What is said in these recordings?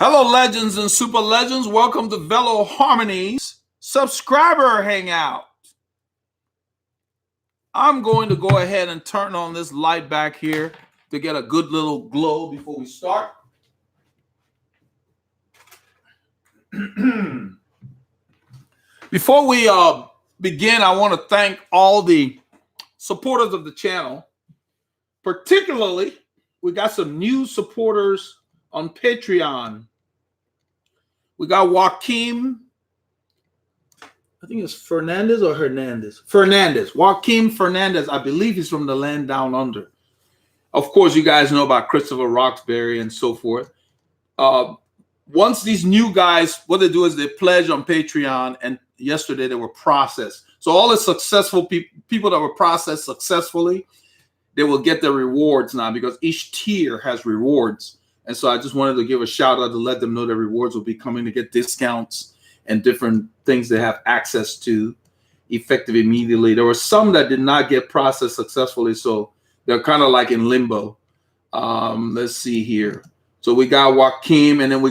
Hello, legends and super legends. Welcome to Veloharmony's subscriber hangout. I'm going to go ahead and turn on this light back here to get a good little glow before we start. Before we begin, I want to thank all the supporters of the channel. Particularly, we got some new supporters on Patreon. We got Joaquin, I think it's Fernandez or Hernandez. Fernandez, Joaquin Fernandez. I believe he's from the land down under. Of course, you guys know about Christopher Roxbury and so forth. Once these new guys, what they do is they pledge on Patreon, and yesterday they were processed. So all the successful people that were processed successfully, they will get their rewards now because each tier has rewards. And so I just wanted to give a shout out to let them know that rewards will be coming to get discounts and different things they have access to effective immediately. There were some that did not get processed successfully, so they're kind of like in limbo. Let's see here. So we got Joaquin, and then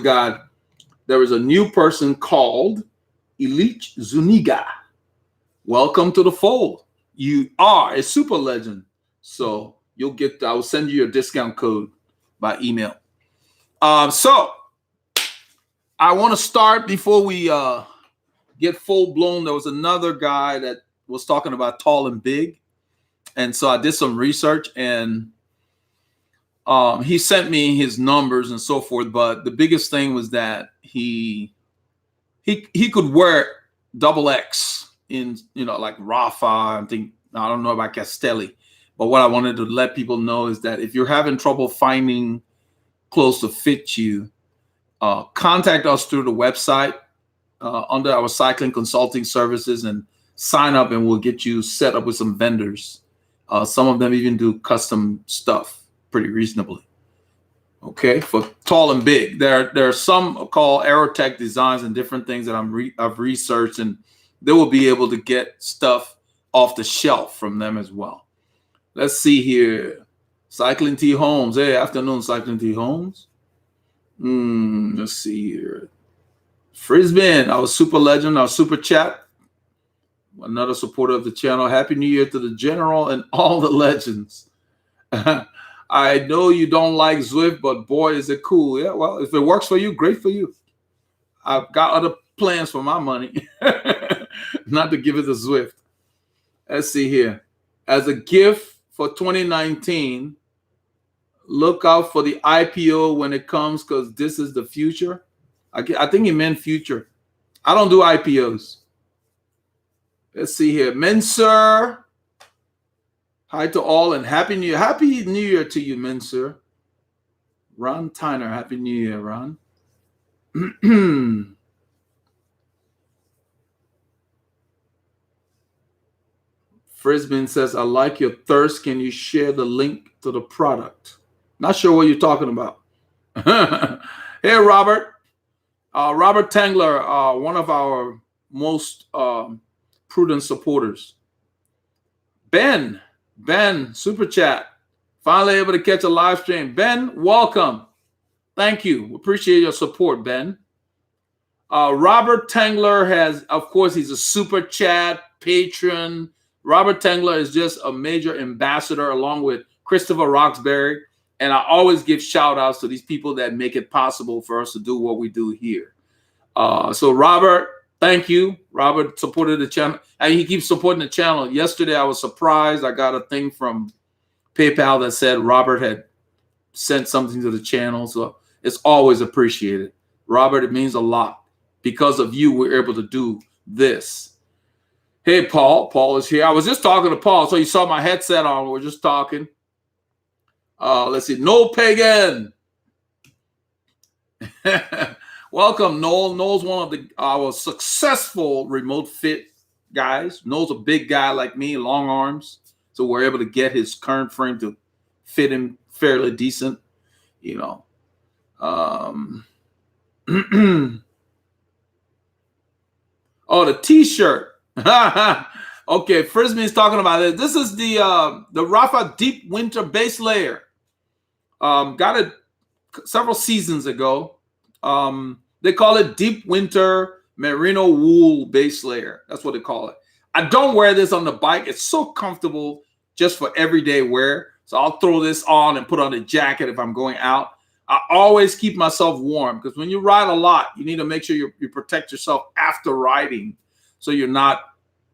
there was a new person called Elite Zuniga. Welcome to the fold. You are a super legend. So I will send you your discount code by email. So I want to start before we get full blown. There was another guy that was talking about tall and big. And so I did some research, and he sent me his numbers and so forth. But the biggest thing was that he could wear XX in, like Rafa. I don't know about Castelli. But what I wanted to let people know is that if you're having trouble finding clothes to fit you, contact us through the website under our cycling consulting services and sign up, and we'll get you set up with some vendors. Some of them even do custom stuff pretty reasonably. Okay, for tall and big. There are some called Aerotech Designs and different things that I've researched, and they will be able to get stuff off the shelf from them as well. Let's see here. Cycling T Holmes. Hey, afternoon, Cycling T Holmes. Let's see here. Frisbane, our super legend, our super chat. Another supporter of the channel. Happy New Year to the general and all the legends. I know you don't like Zwift, but boy, is it cool. Yeah, well, if it works for you, great for you. I've got other plans for my money. Not to give it to Zwift. Let's see here. As a gift for 2019, look out for the IPO when it comes, because this is the future. I think he meant future. I don't do IPOs. Let's see here. Mensur. Hi to all and Happy New Year. Happy New Year to you, Mensur. Ron Tyner. Happy New Year, Ron. Frisbane says, I like your thirst. Can you share the link to the product? Not sure what you're talking about. Hey, Robert. Robert Tangler, one of our most prudent supporters. Ben, super chat. Finally able to catch a live stream. Ben, welcome. Thank you. Appreciate your support, Ben. Robert Tangler has, of course, he's a super chat patron. Robert Tangler is just a major ambassador along with Christopher Roxbury. And I always give shout outs to these people that make it possible for us to do what we do here. So Robert, thank you. Robert supported the channel, and he keeps supporting the channel. Yesterday, I was surprised. I got a thing from PayPal that said Robert had sent something to the channel. So it's always appreciated. Robert, it means a lot. Because of you, we're able to do this. Hey, Paul. Paul is here. I was just talking to Paul. So you saw my headset on. We're just talking. Let's see. No Pagan. Welcome, Noel. Noel's one of our successful remote fit guys. Noel's a big guy like me, long arms. So we're able to get his current frame to fit him fairly decent. Oh, the T-shirt. Okay, Frisbee's talking about it. This is the Rafa Deep Winter base layer. Got it several seasons ago. They call it deep winter merino wool base layer. That's what they call it. I don't wear this on the bike. It's so comfortable just for everyday wear. So I'll throw this on and put on a jacket if I'm going out. I always keep myself warm because when you ride a lot, you need to make sure you protect yourself after riding, so you're not,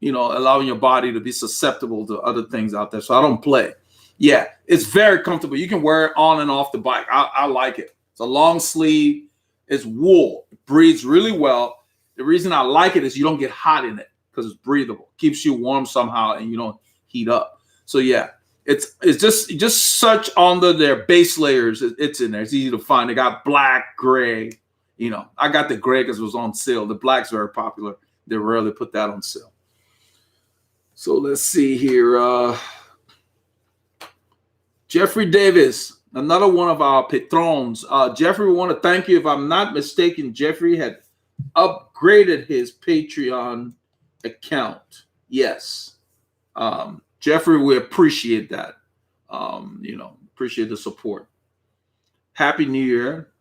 allowing your body to be susceptible to other things out there. So I don't play. Yeah, it's very comfortable. You can wear it on and off the bike. I like it. It's a long sleeve. It's wool. It breathes really well. The reason I like it is you don't get hot in it because it's breathable. Keeps you warm somehow and you don't heat up. So yeah, it's just search under their base layers. It's in there. It's easy to find. They got black, gray. I got the gray because it was on sale. The black's very popular. They rarely put that on sale. So let's see here. Jeffrey Davis, another one of our patrons. Jeffrey, we want to thank you. If I'm not mistaken, Jeffrey had upgraded his Patreon account. Yes. Jeffrey, we appreciate that. Appreciate the support. Happy New Year.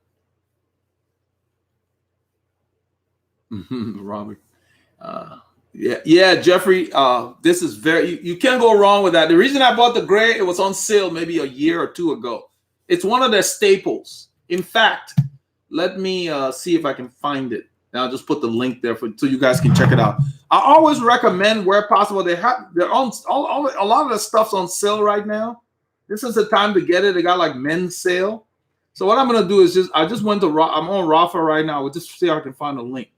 Robert. Yeah, Jeffrey. This is you can't go wrong with that. The reason I bought the gray, it was on sale maybe a year or two ago. It's one of their staples. In fact, let me see if I can find it. And I'll just put the link there so you guys can check it out. I always recommend where possible. They're on a lot of the stuff's on sale right now. This is the time to get it. They got like men's sale. So what I'm gonna do is I'm on Rafa right now. We'll just see if I can find a link.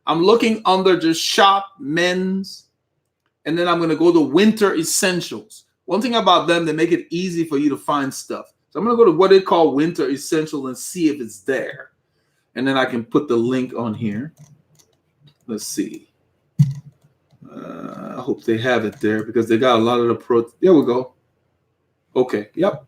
I'm looking under just shop men's, and then I'm going to go to winter essentials. One thing about them, they make it easy for you to find stuff. So I'm going to go to what they call winter essentials and see if it's there. And then I can put the link on here. Let's see. I hope they have it there because they got a lot of the there we go. Okay. Yep.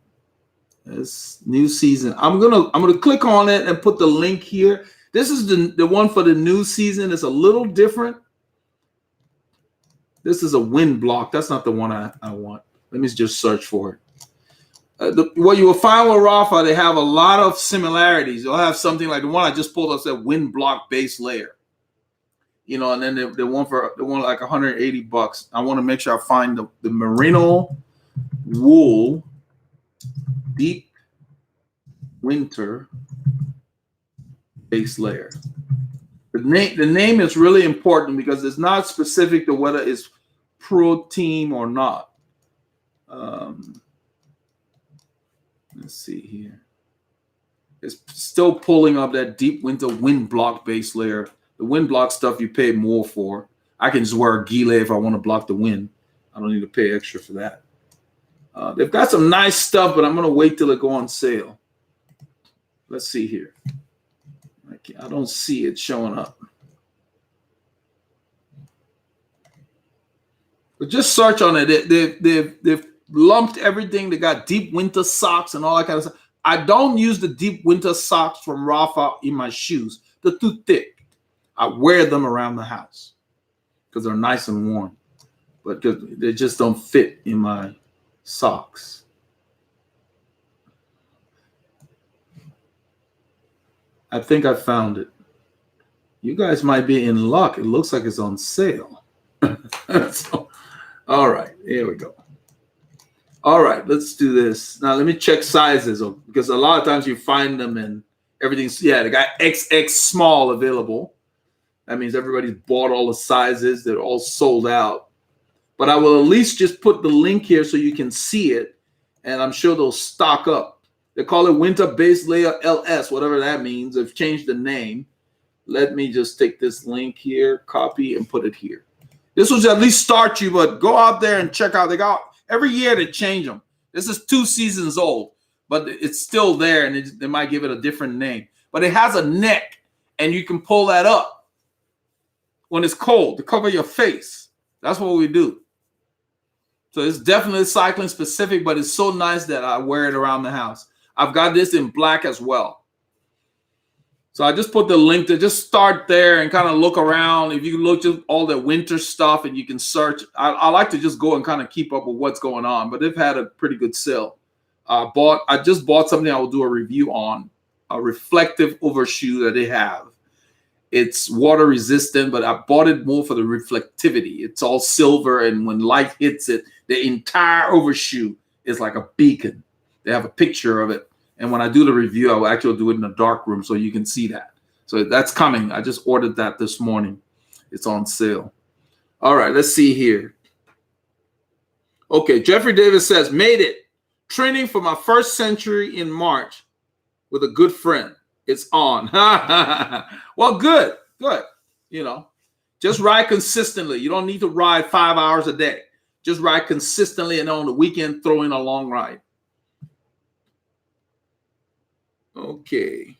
It's new season. I'm gonna click on it and put the link here. This is the one for the new season. It's a little different. This is a wind block. That's not the one I want. Let me just search for it. What you will find with Rafa, they have a lot of similarities. They'll have something like the one I just pulled up, said wind block base layer. And then the one like $180. I want to make sure I find the merino wool deep winter base layer. The name is really important because it's not specific to whether it's pro team or not. Let's see here. It's still pulling up that deep winter wind block base layer. The wind block stuff you pay more for. I can just wear a gilet if I want to block the wind. I don't need to pay extra for that. They've got some nice stuff, but I'm going to wait till it go on sale. Let's see here. I don't see it showing up. But just search on it. They've lumped everything. They got deep winter socks and all that kind of stuff. I don't use the deep winter socks from Rafa in my shoes. They're too thick. I wear them around the house because they're nice and warm. But they just don't fit in my socks. I think I found it. You guys might be in luck. It looks like it's on sale. So, all right, here we go. All right, let's do this. Now, let me check sizes because a lot of times you find them and everything's, they got XX small available. That means everybody's bought all the sizes. They're all sold out. But I will at least just put the link here so you can see it, and I'm sure they'll stock up. They call it Winter Base Layer LS, whatever that means. They've changed the name. Let me just take this link here, copy, and put it here. This will at least start you, but go out there and check out. They got every year they change them. This is 2 seasons old, but it's still there, and they might give it a different name. But it has a neck, and you can pull that up when it's cold to cover your face. That's what we do. So it's definitely cycling specific, but it's so nice that I wear it around the house. I've got this in black as well. So I just put the link to just start there and kind of look around. If you look at all the winter stuff and you can search, I like to just go and kind of keep up with what's going on. But they've had a pretty good sale. I just bought something I will do a review on a reflective overshoe that they have. It's water resistant, but I bought it more for the reflectivity. It's all silver, and when light hits it, the entire overshoe is like a beacon. They have a picture of it. And when I do the review, I will actually do it in a dark room so you can see that. So that's coming. I just ordered that this morning. It's on sale. All right, let's see here. Okay, Jeffrey Davis says, made it. Training for my first century in March with a good friend. It's on. Well, good. You know, just ride consistently. You don't need to ride 5 hours a day. Just ride consistently, and on the weekend, throw in a long ride. Okay.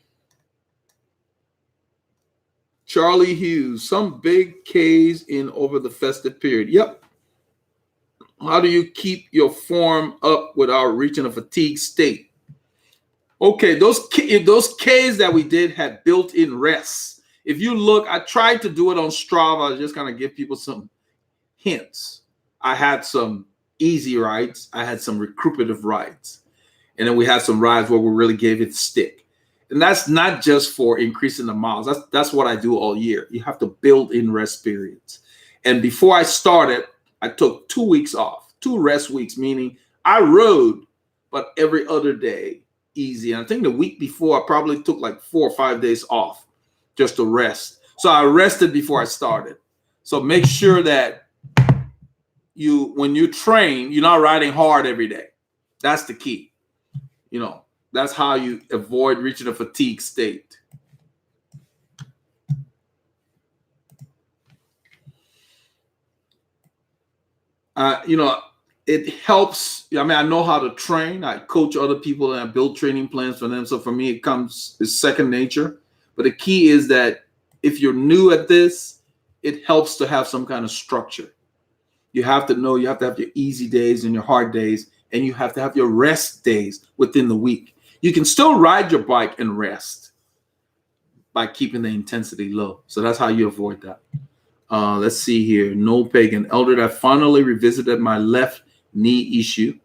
Charlie Hughes, some big Ks in over the festive period. Yep. How do you keep your form up without reaching a fatigue state? Okay, those Ks that we did had built-in rests. If you look, I tried to do it on Strava, just kind of give people some hints. I had some easy rides. I had some recuperative rides. And then we had some rides where we really gave it stick. And that's not just for increasing the miles. That's what I do all year. You have to build in rest periods. And before I started, I took 2 weeks off, 2 rest weeks, meaning I rode, but every other day, easy. And I think the week before, I probably took like 4 or 5 days off just to rest. So I rested before I started. So make sure that when you train, you're not riding hard every day. That's the key. You know, that's how you avoid reaching a fatigue state. You know, it helps. I mean, I know how to train. I coach other people and I build training plans for them. So for me, it's second nature. But the key is that if you're new at this, it helps to have some kind of structure. You have to know, you have to have your easy days and your hard days, and you have to have your rest days within the week. You can still ride your bike and rest by keeping the intensity low. So that's how you avoid that. Let's see here. No Pagan. Elder, I finally revisited my left knee issue.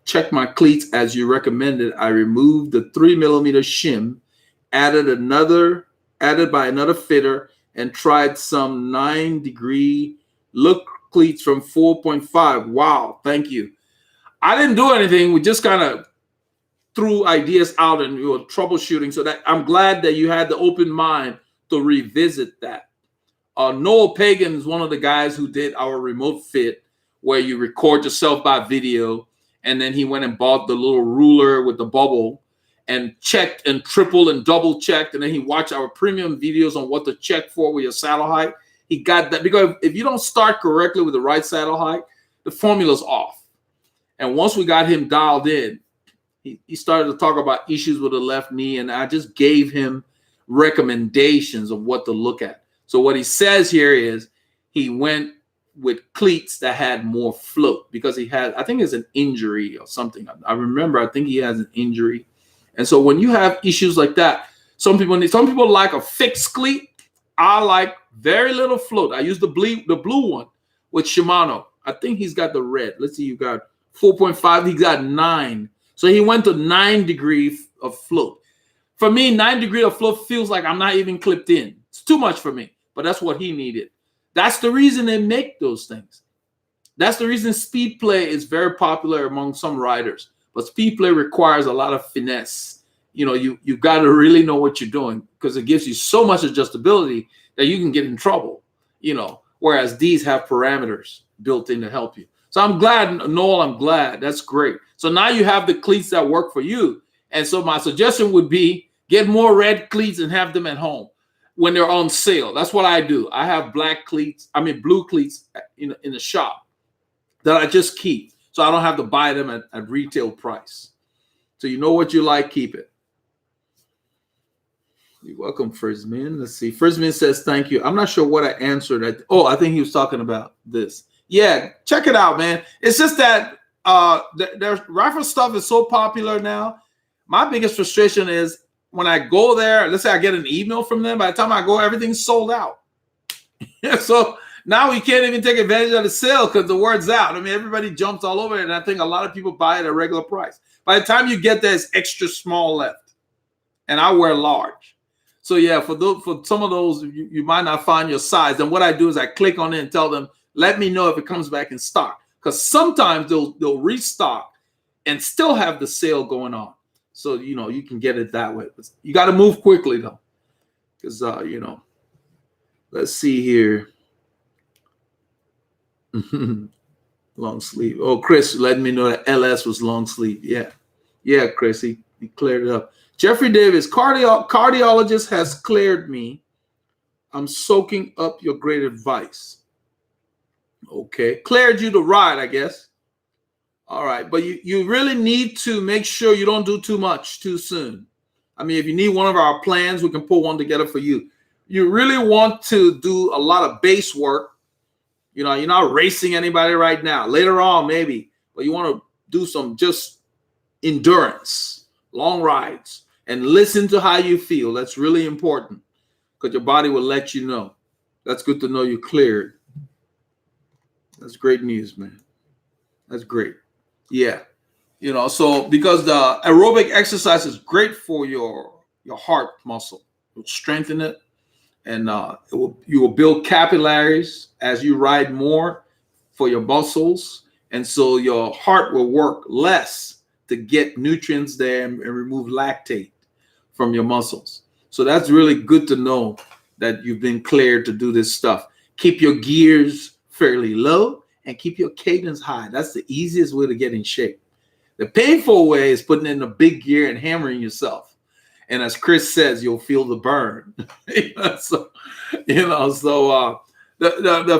Checked my cleats as you recommended. I removed the 3mm shim, added by another fitter, and tried some 9-degree look cleats from 4.5. Wow, thank you. I didn't do anything. We just kind of threw ideas out and we were troubleshooting. So that I'm glad that you had the open mind to revisit that. Noel Pagan is one of the guys who did our remote fit where you record yourself by video. And then he went and bought the little ruler with the bubble and checked and triple and double checked. And then he watched our premium videos on what to check for with your saddle height. He got that because if you don't start correctly with the right saddle height, the formula's off. And once we got him dialed in, he started to talk about issues with the left knee. And I just gave him recommendations of what to look at. So what he says here is he went with cleats that had more float because he had, I think it's an injury or something. I think he has an injury. And so when you have issues like that, some people like a fixed cleat. I like very little float. I use the blue one with Shimano. I think he's got the red. Let's see, you got 4.5. He got 9. So he went to 9 degrees of float. For me, 9 degrees of float feels like I'm not even clipped in. It's too much for me, but that's what he needed. That's the reason they make those things. That's the reason speed play is very popular among some riders. But speed play requires a lot of finesse. You know, you got to really know what you're doing because it gives you so much adjustability that you can get in trouble, you know, whereas these have parameters built in to help you. So I'm glad, Noel, I'm glad. That's great. So now you have the cleats that work for you. And so my suggestion would be get more red cleats and have them at home when they're on sale. That's what I do. I have blue cleats in the shop that I just keep. So I don't have to buy them at retail price. So you know what you like, keep it. You're welcome, Frisman. Let's see. Frisman says, thank you. I'm not sure what I answered. I think he was talking about this. Yeah, check it out, man. It's just that their rifle stuff is so popular now. My biggest frustration is when I go there, let's say I get an email from them. By the time I go, everything's sold out. So now we can't even take advantage of the sale because the word's out. I mean, everybody jumps all over it, and I think a lot of people buy it at a regular price. By the time you get there, it's extra small left. and I wear large. So yeah, for some of those, you might not find your size. And what I do is I click on it and tell them, let me know if it comes back in stock. Because sometimes they'll restock and still have the sale going on. So, you can get it that way. But you got to move quickly, though. Because, let's see here. Long sleeve. Oh, Chris letting me know that LS was long sleeve. Yeah. Yeah, Chris, he cleared it up. Jeffrey Davis, cardiologist has cleared me. I'm soaking up your great advice. Okay. Cleared you to ride, I guess. All right. But you really need to make sure you don't do too much too soon. I mean, if you need one of our plans, we can pull one together for you. You really want to do a lot of base work. You're not racing anybody right now. Later on, maybe. But you want to do some just endurance, long rides, and listen to how you feel. That's really important because your body will let you know. That's good to know you cleared. That's great news, man. That's great. Yeah. So because the aerobic exercise is great for your heart muscle. It will strengthen it, and you will build capillaries as you ride more for your muscles, and so your heart will work less to get nutrients there and remove lactate from your muscles. So that's really good to know that you've been cleared to do this stuff. Keep your gears fairly low and keep your cadence high. That's the easiest way to get in shape. The painful way is putting in a big gear and hammering yourself. And as Chris says, you'll feel the burn. The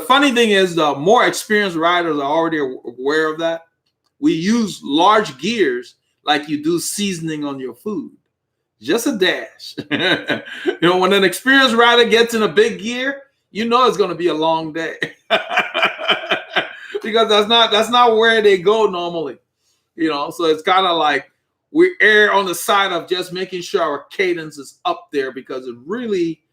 funny thing is the more experienced riders are already aware of that. We use large gears like you do seasoning on your food. Just a dash. When an experienced rider gets in a big gear, it's going to be a long day. Because that's not where they go normally. So it's kind of like we err on the side of just making sure our cadence is up there, because it really,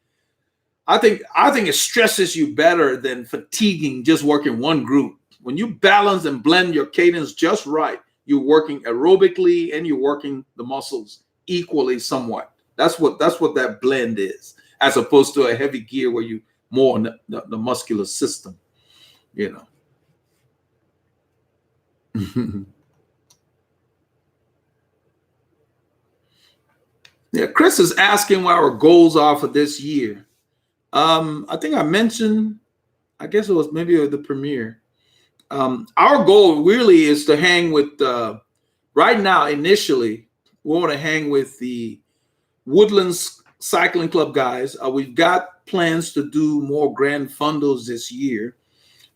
I think it stresses you better than fatiguing just working one group. When you balance and blend your cadence just right, you're working aerobically and you're working the muscles equally somewhat. That's what that blend is, as opposed to a heavy gear where you more on the muscular system, Yeah, Chris is asking what our goals are for this year. I think I mentioned, I guess it was maybe the premiere. Our goal really is to hang with, right now, initially, we want to hang with the Woodlands Cycling Club guys. We've got plans to do more grand fundos this year.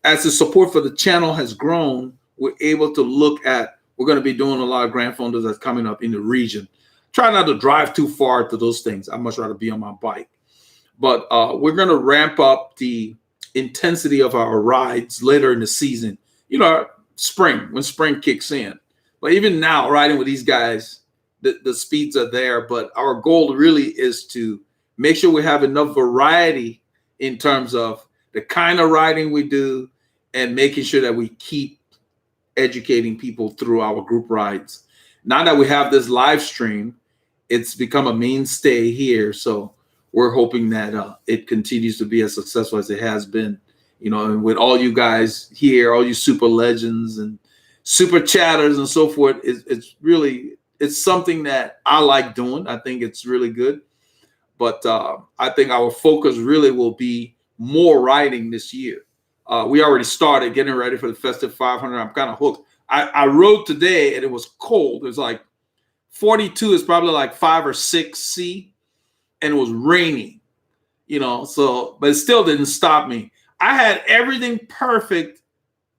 As the support for the channel has grown, we're able to we're going to be doing a lot of grand fundos that's coming up in the region. Try not to drive too far to those things. I'd much rather be on my bike. But we're going to ramp up the intensity of our rides later in the season. Spring, when spring kicks in. But even now, riding with these guys, the speeds are there. But our goal really is to make sure we have enough variety in terms of the kind of riding we do and making sure that we keep educating people through our group rides. Now that we have this live stream, it's become a mainstay here. So we're hoping that it continues to be as successful as it has been. And with all you guys here, all you super legends and super chatters and so forth, it's something that I like doing. I think it's really good. But I think our focus really will be more riding this year. We already started getting ready for the Festive 500. I'm kind of hooked. I rode today and it was cold. It was like 42 is probably like 5 or 6 C, and it was raining, but it still didn't stop me. I had everything perfect.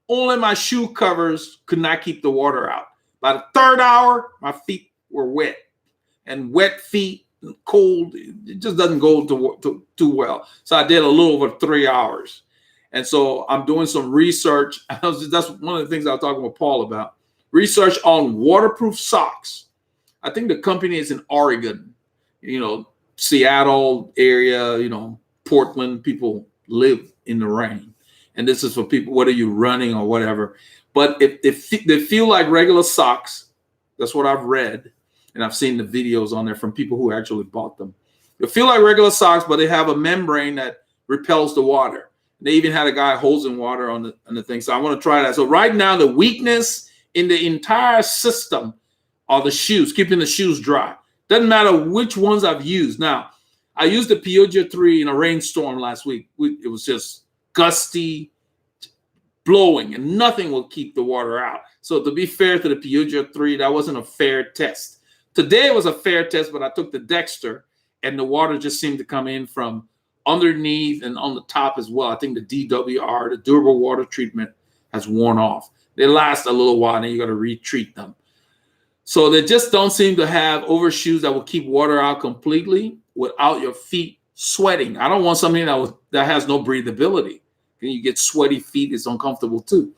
Only my shoe covers could not keep the water out. By the third hour, my feet were wet, and wet feet, cold, it just doesn't go too well. So I did a little over 3 hours. And so I'm doing some research. That's one of the things I was talking with Paul about. Research on waterproof socks. I think the company is in Oregon, Seattle area, Portland. People live in the rain. And this is for people, whether you're running or whatever. But if they feel like regular socks, that's what I've read. And I've seen the videos on there from people who actually bought them. They feel like regular socks, but they have a membrane that repels the water. They even had a guy hosing water on the thing. So I want to try that. So right now, the weakness in the entire system are the shoes, keeping the shoes dry. Doesn't matter which ones I've used. Now, I used the Peoria 3 in a rainstorm last week. It was just gusty, blowing, and nothing will keep the water out. So to be fair to the Peoria 3, that wasn't a fair test. Today it was a fair test, but I took the Dexter, and the water just seemed to come in from underneath and on the top as well. I think the DWR, the durable water treatment, has worn off. They last a little while, and then you got to retreat them. So they just don't seem to have overshoes that will keep water out completely without your feet sweating. I don't want something that has no breathability. And you get sweaty feet, it's uncomfortable too.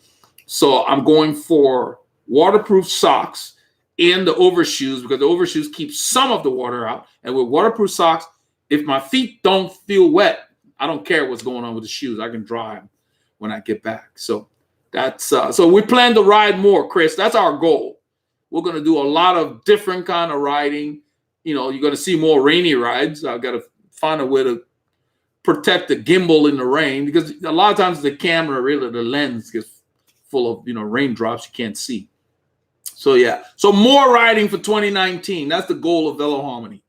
So I'm going for waterproof socks and the overshoes, because the overshoes keep some of the water out. And with waterproof socks, if my feet don't feel wet, I don't care what's going on with the shoes. I can dry them when I get back. So that's so we plan to ride more, Chris. That's our goal. We're going to do a lot of different kind of riding. You know, you're going to see more rainy rides. I've got to find a way to protect the gimbal in the rain, because a lot of times the camera, really, the lens gets full of, raindrops you can't see. So yeah, so more riding for 2019. That's the goal of Veloharmony.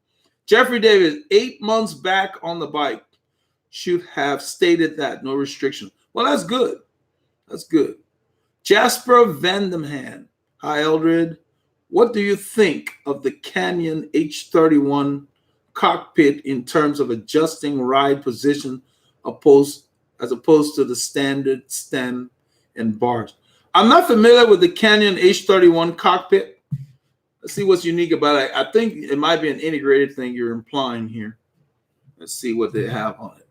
Jeffrey Davis, 8 months back on the bike. Should have stated that, no restriction. Well, that's good. That's good. Jasper Vandenham. Hi, Eldred. What do you think of the Canyon H31 cockpit in terms of adjusting ride position as opposed to the standard stem and bars? I'm not familiar with the Canyon H31 cockpit. Let's see what's unique about it. I think it might be an integrated thing you're implying here. Let's see what they have on it.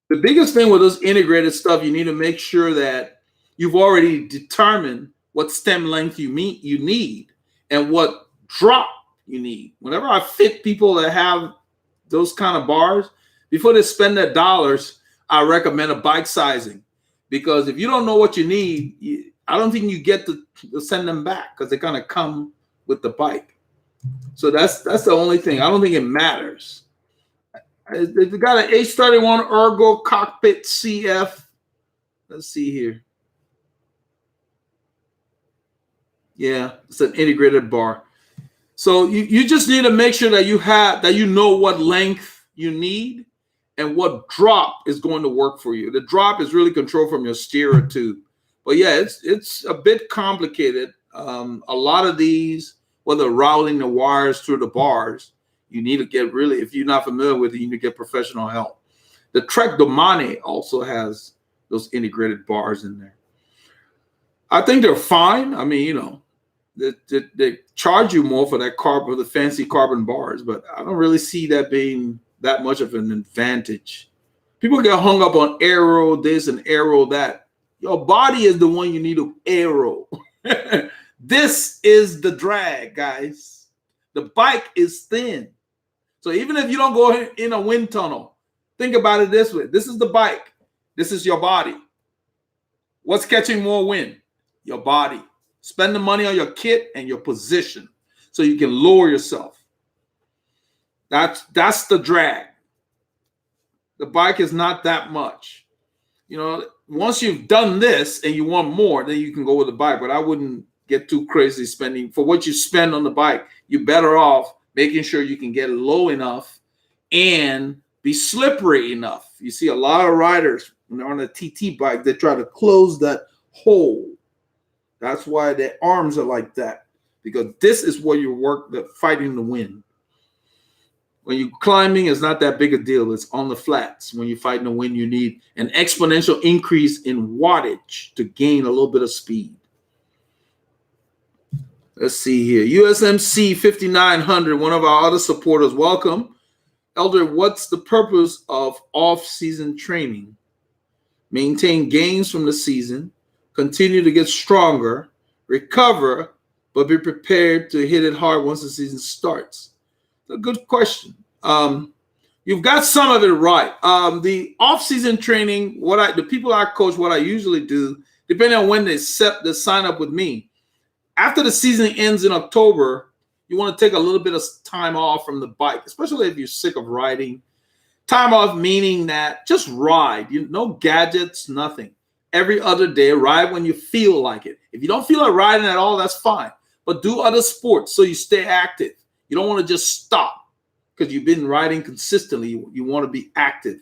The biggest thing with those integrated stuff, you need to make sure that you've already determined what stem length you need and what drop you need. Whenever I fit people that have those kind of bars, before they spend their dollars, I recommend a bike sizing. Because if you don't know what you need, I don't think you get to send them back, because they're going to come with the bike. So that's the only thing. I don't think it matters. They got an H31 Ergo Cockpit CF. Let's see here. Yeah, it's an integrated bar. So you just need to make sure that you know what length you need and what drop is going to work for you. The drop is really controlled from your steerer too. But yeah, it's a bit complicated. A lot of these, whether routing the wires through the bars, you need to get really, if you're not familiar with it, you need to get professional help. The Trek Domane also has those integrated bars in there. I think they're fine. I mean, they charge you more for that carbon, the fancy carbon bars, but I don't really see that being that much of an advantage. People get hung up on aero this and aero that. Your body is the one you need to aero. This is the drag, guys. The bike is thin. So even if you don't go in a wind tunnel, think about it this way. This is the bike. This is your body. What's catching more wind? Your body. Spend the money on your kit and your position so you can lower yourself. That's the drag. The bike is not that much. Once you've done this and you want more, then you can go with the bike. But I wouldn't get too crazy spending. For what you spend on the bike, you're better off making sure you can get low enough and be slippery enough. You see a lot of riders when they're on a TT bike, they try to close that hole. That's why their arms are like that, because this is where you work the fighting the wind. When you're climbing, it's not that big a deal. It's on the flats. When you're fighting the wind, you need an exponential increase in wattage to gain a little bit of speed. Let's see here. USMC 5900, one of our other supporters. Welcome. Elder, what's the purpose of off-season training? Maintain gains from the season, continue to get stronger, recover, but be prepared to hit it hard once the season starts. It's a good question. You've got some of it right. The off-season training, the people I coach, what I usually do, depending on when they sign up with me, After the season ends in October, you want to take a little bit of time off from the bike, especially if you're sick of riding. Time off meaning that just ride. No gadgets, nothing. Every other day, ride when you feel like it. If you don't feel like riding at all, that's fine. But do other sports so you stay active. You don't want to just stop because you've been riding consistently. You want to be active.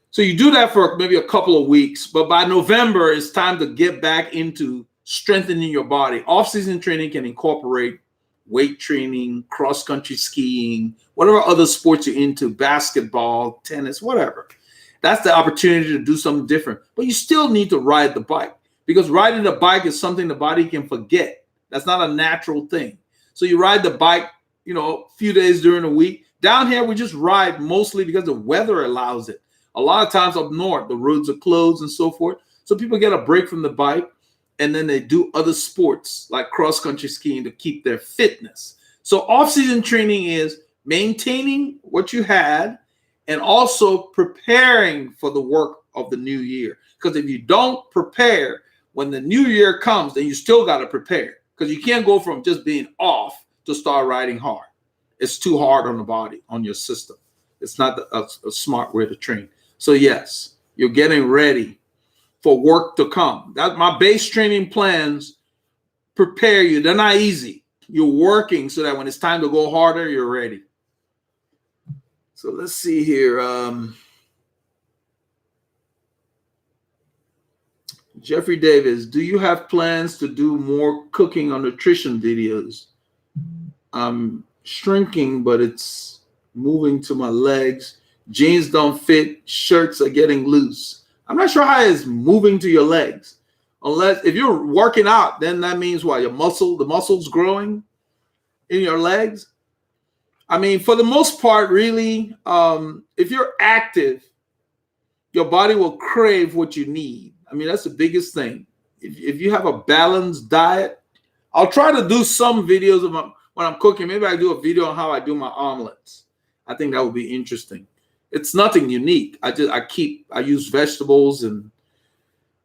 So you do that for maybe a couple of weeks. But by November, it's time to get back into strengthening your body. Off-season training can incorporate weight training, cross-country skiing, whatever other sports you're into, basketball, tennis, whatever. That's the opportunity to do something different. But you still need to ride the bike because riding the bike is something the body can forget. That's not a natural thing. So you ride the bike, a few days during the week. Down here, we just ride mostly because the weather allows it. A lot of times up north, the roads are closed and so forth. So people get a break from the bike. And then they do other sports like cross-country skiing to keep their fitness. So off-season training is maintaining what you had and also preparing for the work of the new year. Because if you don't prepare, when the new year comes, then you still got to prepare. Because you can't go from just being off to start riding hard. It's too hard on the body, on your system. It's not a smart way to train. So yes, you're getting ready for work to come. That my base training plans prepare you. They're not easy. You're working so that when it's time to go harder, you're ready. So let's see here. Jeffrey Davis, do you have plans to do more cooking or nutrition videos? I'm shrinking, but it's moving to my legs. Jeans don't fit. Shirts are getting loose. I'm not sure how it's moving to your legs. Unless if you're working out, then that means what? The muscle's growing in your legs. I mean, for the most part, really, if you're active, your body will crave what you need. I mean, that's the biggest thing. If you have a balanced diet, I'll try to do some videos of when I'm cooking. Maybe I do a video on how I do my omelets. I think that would be interesting. It's nothing unique. I use vegetables and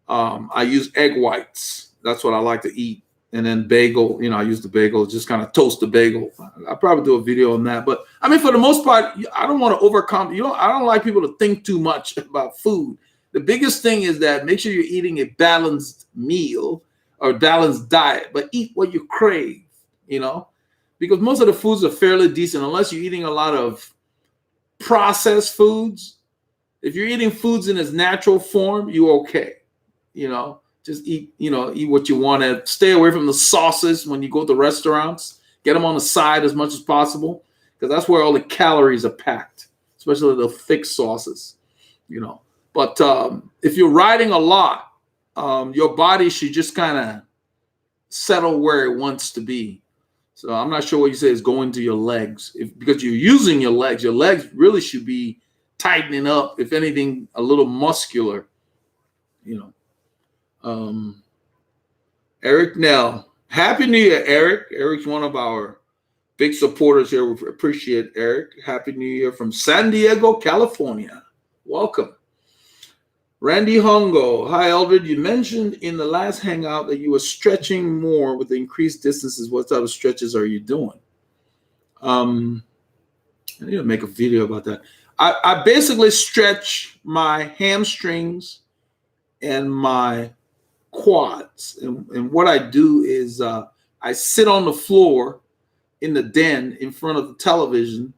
I use egg whites. That's what I like to eat. And then bagel, I use the bagel, just kind of toast the bagel. I'll probably do a video on that. But I mean, for the most part, I don't want to overcome. I don't like people to think too much about food. The biggest thing is that make sure you're eating a balanced meal or balanced diet, but eat what you crave, because most of the foods are fairly decent unless you're eating a lot of processed foods. If you're eating foods in its natural form, you're okay. Just eat what you want to. Stay away from the sauces when you go to restaurants. Get them on the side as much as possible because that's where all the calories are packed, especially the thick sauces, But if you're riding a lot, your body should just kind of settle where it wants to be. So I'm not sure what you say is going to your legs because you're using your legs. Your legs really should be tightening up, if anything, a little muscular, Eric Nell, Happy New Year, Eric. Eric's one of our big supporters here. We appreciate Eric. Happy New Year from San Diego, California. Welcome. Randy Hongo. Hi, Eldred. You mentioned in the last Hangout that you were stretching more with the increased distances. What type of stretches are you doing? I need to make a video about that. I basically stretch my hamstrings and my quads. And what I do is I sit on the floor in the den in front of the television.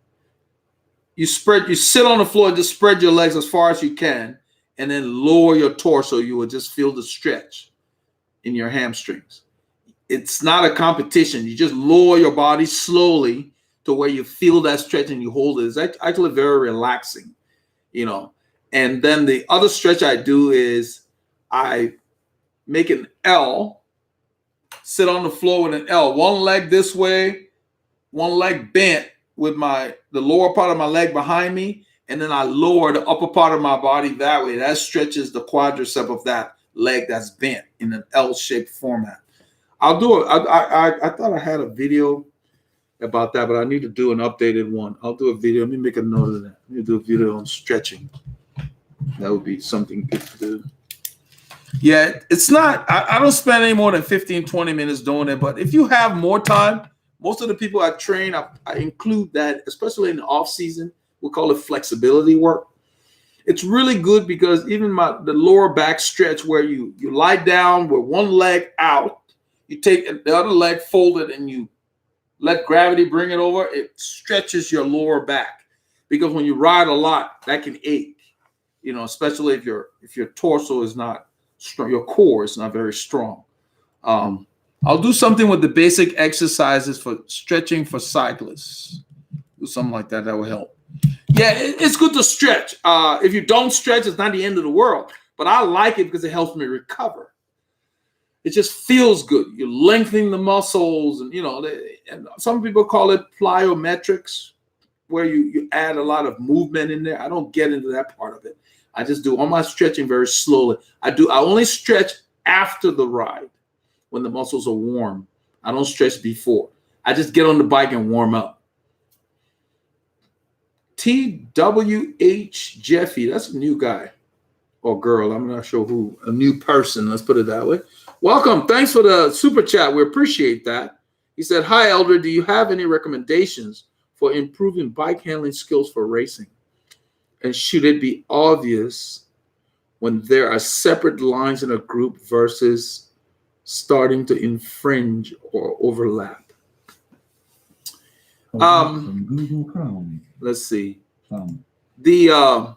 You sit on the floor and just spread your legs as far as you can. And then lower your torso, you will just feel the stretch in your hamstrings. It's not a competition. You just lower your body slowly to where you feel that stretch and you hold it. It's actually very relaxing, And then the other stretch I do is I make an L, sit on the floor with an L. One leg this way, one leg bent with the lower part of my leg behind me. And then I lower the upper part of my body that way. That stretches the quadricep of that leg that's bent in an L-shaped format. I'll do it. I thought I had a video about that, but I need to do an updated one. I'll do a video. Let me make a note of that. Let me do a video on stretching. That would be something good to do. Yeah, it's not, I don't spend any more than 15, 20 minutes doing it. But if you have more time, most of the people I train, I include that, especially in the off season. We call it flexibility work. It's really good because even the lower back stretch where you lie down with one leg out, you take the other leg folded and you let gravity bring it over. It stretches your lower back because when you ride a lot, that can ache. Especially if your torso is not strong, your core is not very strong. I'll do something with the basic exercises for stretching for cyclists. Do something like that. That will help. Yeah, it's good to stretch. If you don't stretch, it's not the end of the world. But I like it because it helps me recover. It just feels good. You're lengthening the muscles, and and some people call it plyometrics, where you add a lot of movement in there. I don't get into that part of it. I just do all my stretching very slowly. I only stretch after the ride when the muscles are warm. I don't stretch before. I just get on the bike and warm up. TWH Jeffy, that's a new guy or girl. I'm not sure who. A new person, let's put it that way. Welcome. Thanks for the super chat. We appreciate that. He said, hi, Elder. Do you have any recommendations for improving bike handling skills for racing? And should it be obvious when there are separate lines in a group versus starting to infringe or overlap? Google Chrome. Let's see. There are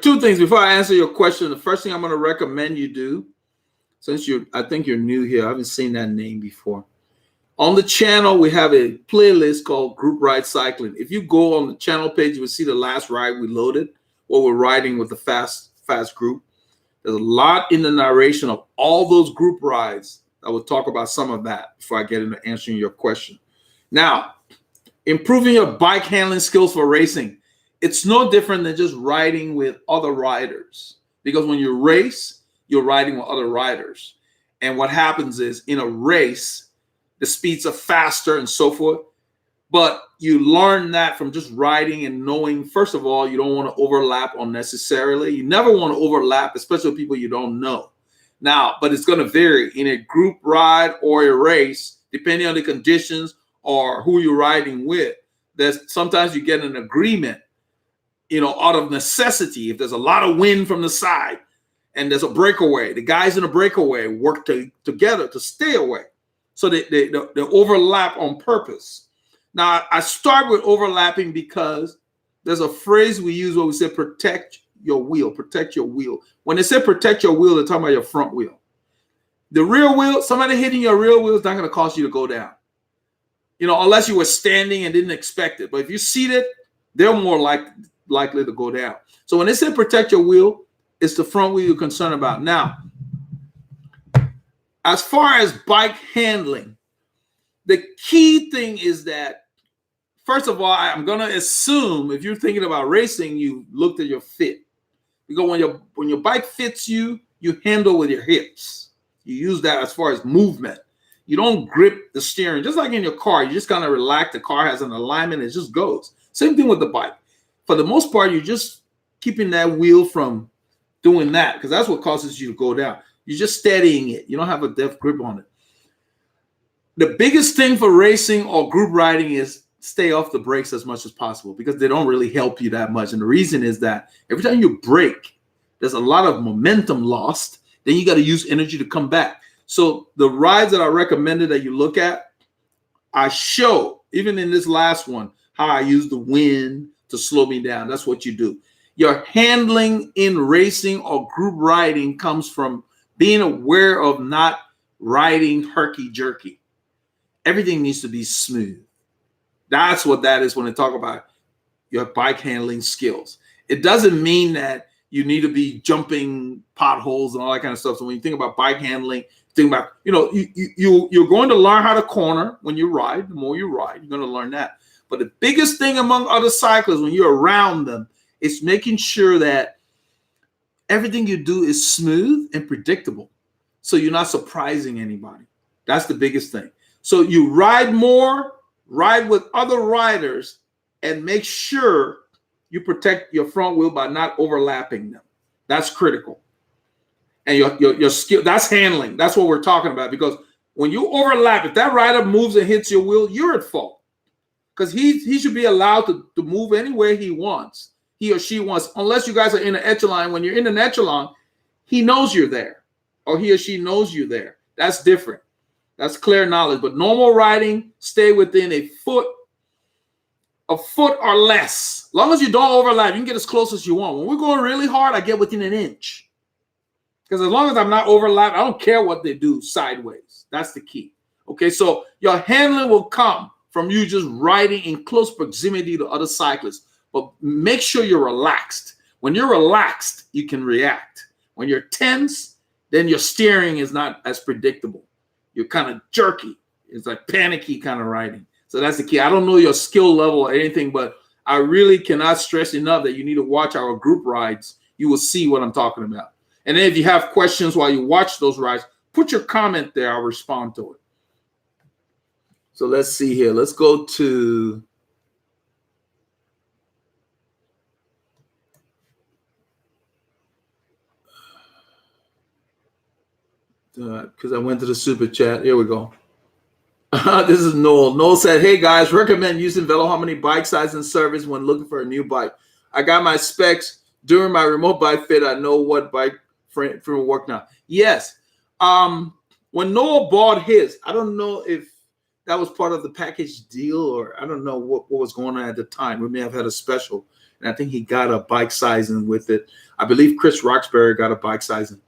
two things before I answer your question. The first thing I'm going to recommend you do, since I think you're new here, I haven't seen that name before. On the channel, we have a playlist called Group Ride Cycling. If you go on the channel page, you will see the last ride we loaded, what we're riding with the fast group. There's a lot in the narration of all those group rides. I will talk about some of that before I get into answering your question. Now, improving your bike handling skills for racing. It's no different than just riding with other riders. Because when you race, you're riding with other riders. And what happens is, in a race, the speeds are faster and so forth. But you learn that from just riding and knowing, first of all, you don't want to overlap unnecessarily. You never want to overlap, especially with people you don't know. Now, but it's going to vary in a group ride or a race, depending on the conditions or who you're riding with. There's sometimes you get an agreement, out of necessity. If there's a lot of wind from the side and there's a breakaway, the guys in a breakaway work together to stay away. So they overlap on purpose. Now, I start with overlapping because there's a phrase we use where we say protect your wheel, protect your wheel. When they say protect your wheel, they're talking about your front wheel. The rear wheel, somebody hitting your rear wheel is not going to cause you to go down. Unless you were standing and didn't expect it. But if you seated, they're more likely to go down. So when they say protect your wheel, it's the front wheel you're concerned about. Now, as far as bike handling, the key thing is that, first of all, I'm going to assume if you're thinking about racing, you looked at your fit. Because when your bike fits you, you handle with your hips. You use that as far as movement. You don't grip the steering. Just like in your car, you just kind of relax. The car has an alignment. It just goes. Same thing with the bike. For the most part, you're just keeping that wheel from doing that because that's what causes you to go down. You're just steadying it. You don't have a deft grip on it. The biggest thing for racing or group riding is stay off the brakes as much as possible because they don't really help you that much. And the reason is that every time you brake, there's a lot of momentum lost. Then you got to use energy to come back. So the rides that I recommended that you look at, I show, even in this last one, how I use the wind to slow me down. That's what you do. Your handling in racing or group riding comes from being aware of not riding herky-jerky. Everything needs to be smooth. That's what that is when they talk about your bike handling skills. It doesn't mean that you need to be jumping potholes and all that kind of stuff. So when you think about bike handling, think about, you're going to learn how to corner when you ride. The more you ride, you're going to learn that. But the biggest thing among other cyclists when you're around them is making sure that everything you do is smooth and predictable. So you're not surprising anybody. That's the biggest thing. So you ride more, ride with other riders, and make sure you protect your front wheel by not overlapping them. That's critical. and your skill. That's handling. That's what we're talking about. Because when you overlap, if that rider moves and hits your wheel, you're at fault. Because he should be allowed to move anywhere he wants, he or she wants, unless you guys are in an echelon. When you're in an echelon, he knows you're there, or he or she knows you're there. That's different. That's clear knowledge. But normal riding, stay within a foot or less. As long as you don't overlap, you can get as close as you want. When we're going really hard, I get within an inch. Because as long as I'm not overlapped, I don't care what they do sideways. That's the key. Okay, so your handling will come from you just riding in close proximity to other cyclists. But make sure you're relaxed. When you're relaxed, you can react. When you're tense, then your steering is not as predictable. You're kind of jerky. It's like panicky kind of riding. So that's the key. I don't know your skill level or anything, but I really cannot stress enough that you need to watch our group rides. You will see what I'm talking about. And then if you have questions while you watch those rides, put your comment there. I'll respond to it. So let's see here. Let's go to because I went to the super chat. Here we go. This is Noel. Noel said, hey guys, recommend using Veloharmony bike size and service when looking for a new bike. I got my specs during my remote bike fit. I know what bike frame will work now. Yes. When Noel bought his, I don't know if that was part of the package deal, or I don't know what was going on at the time. We may have had a special, and I think he got a bike sizing with it. I believe Chris Roxbury got a bike sizing.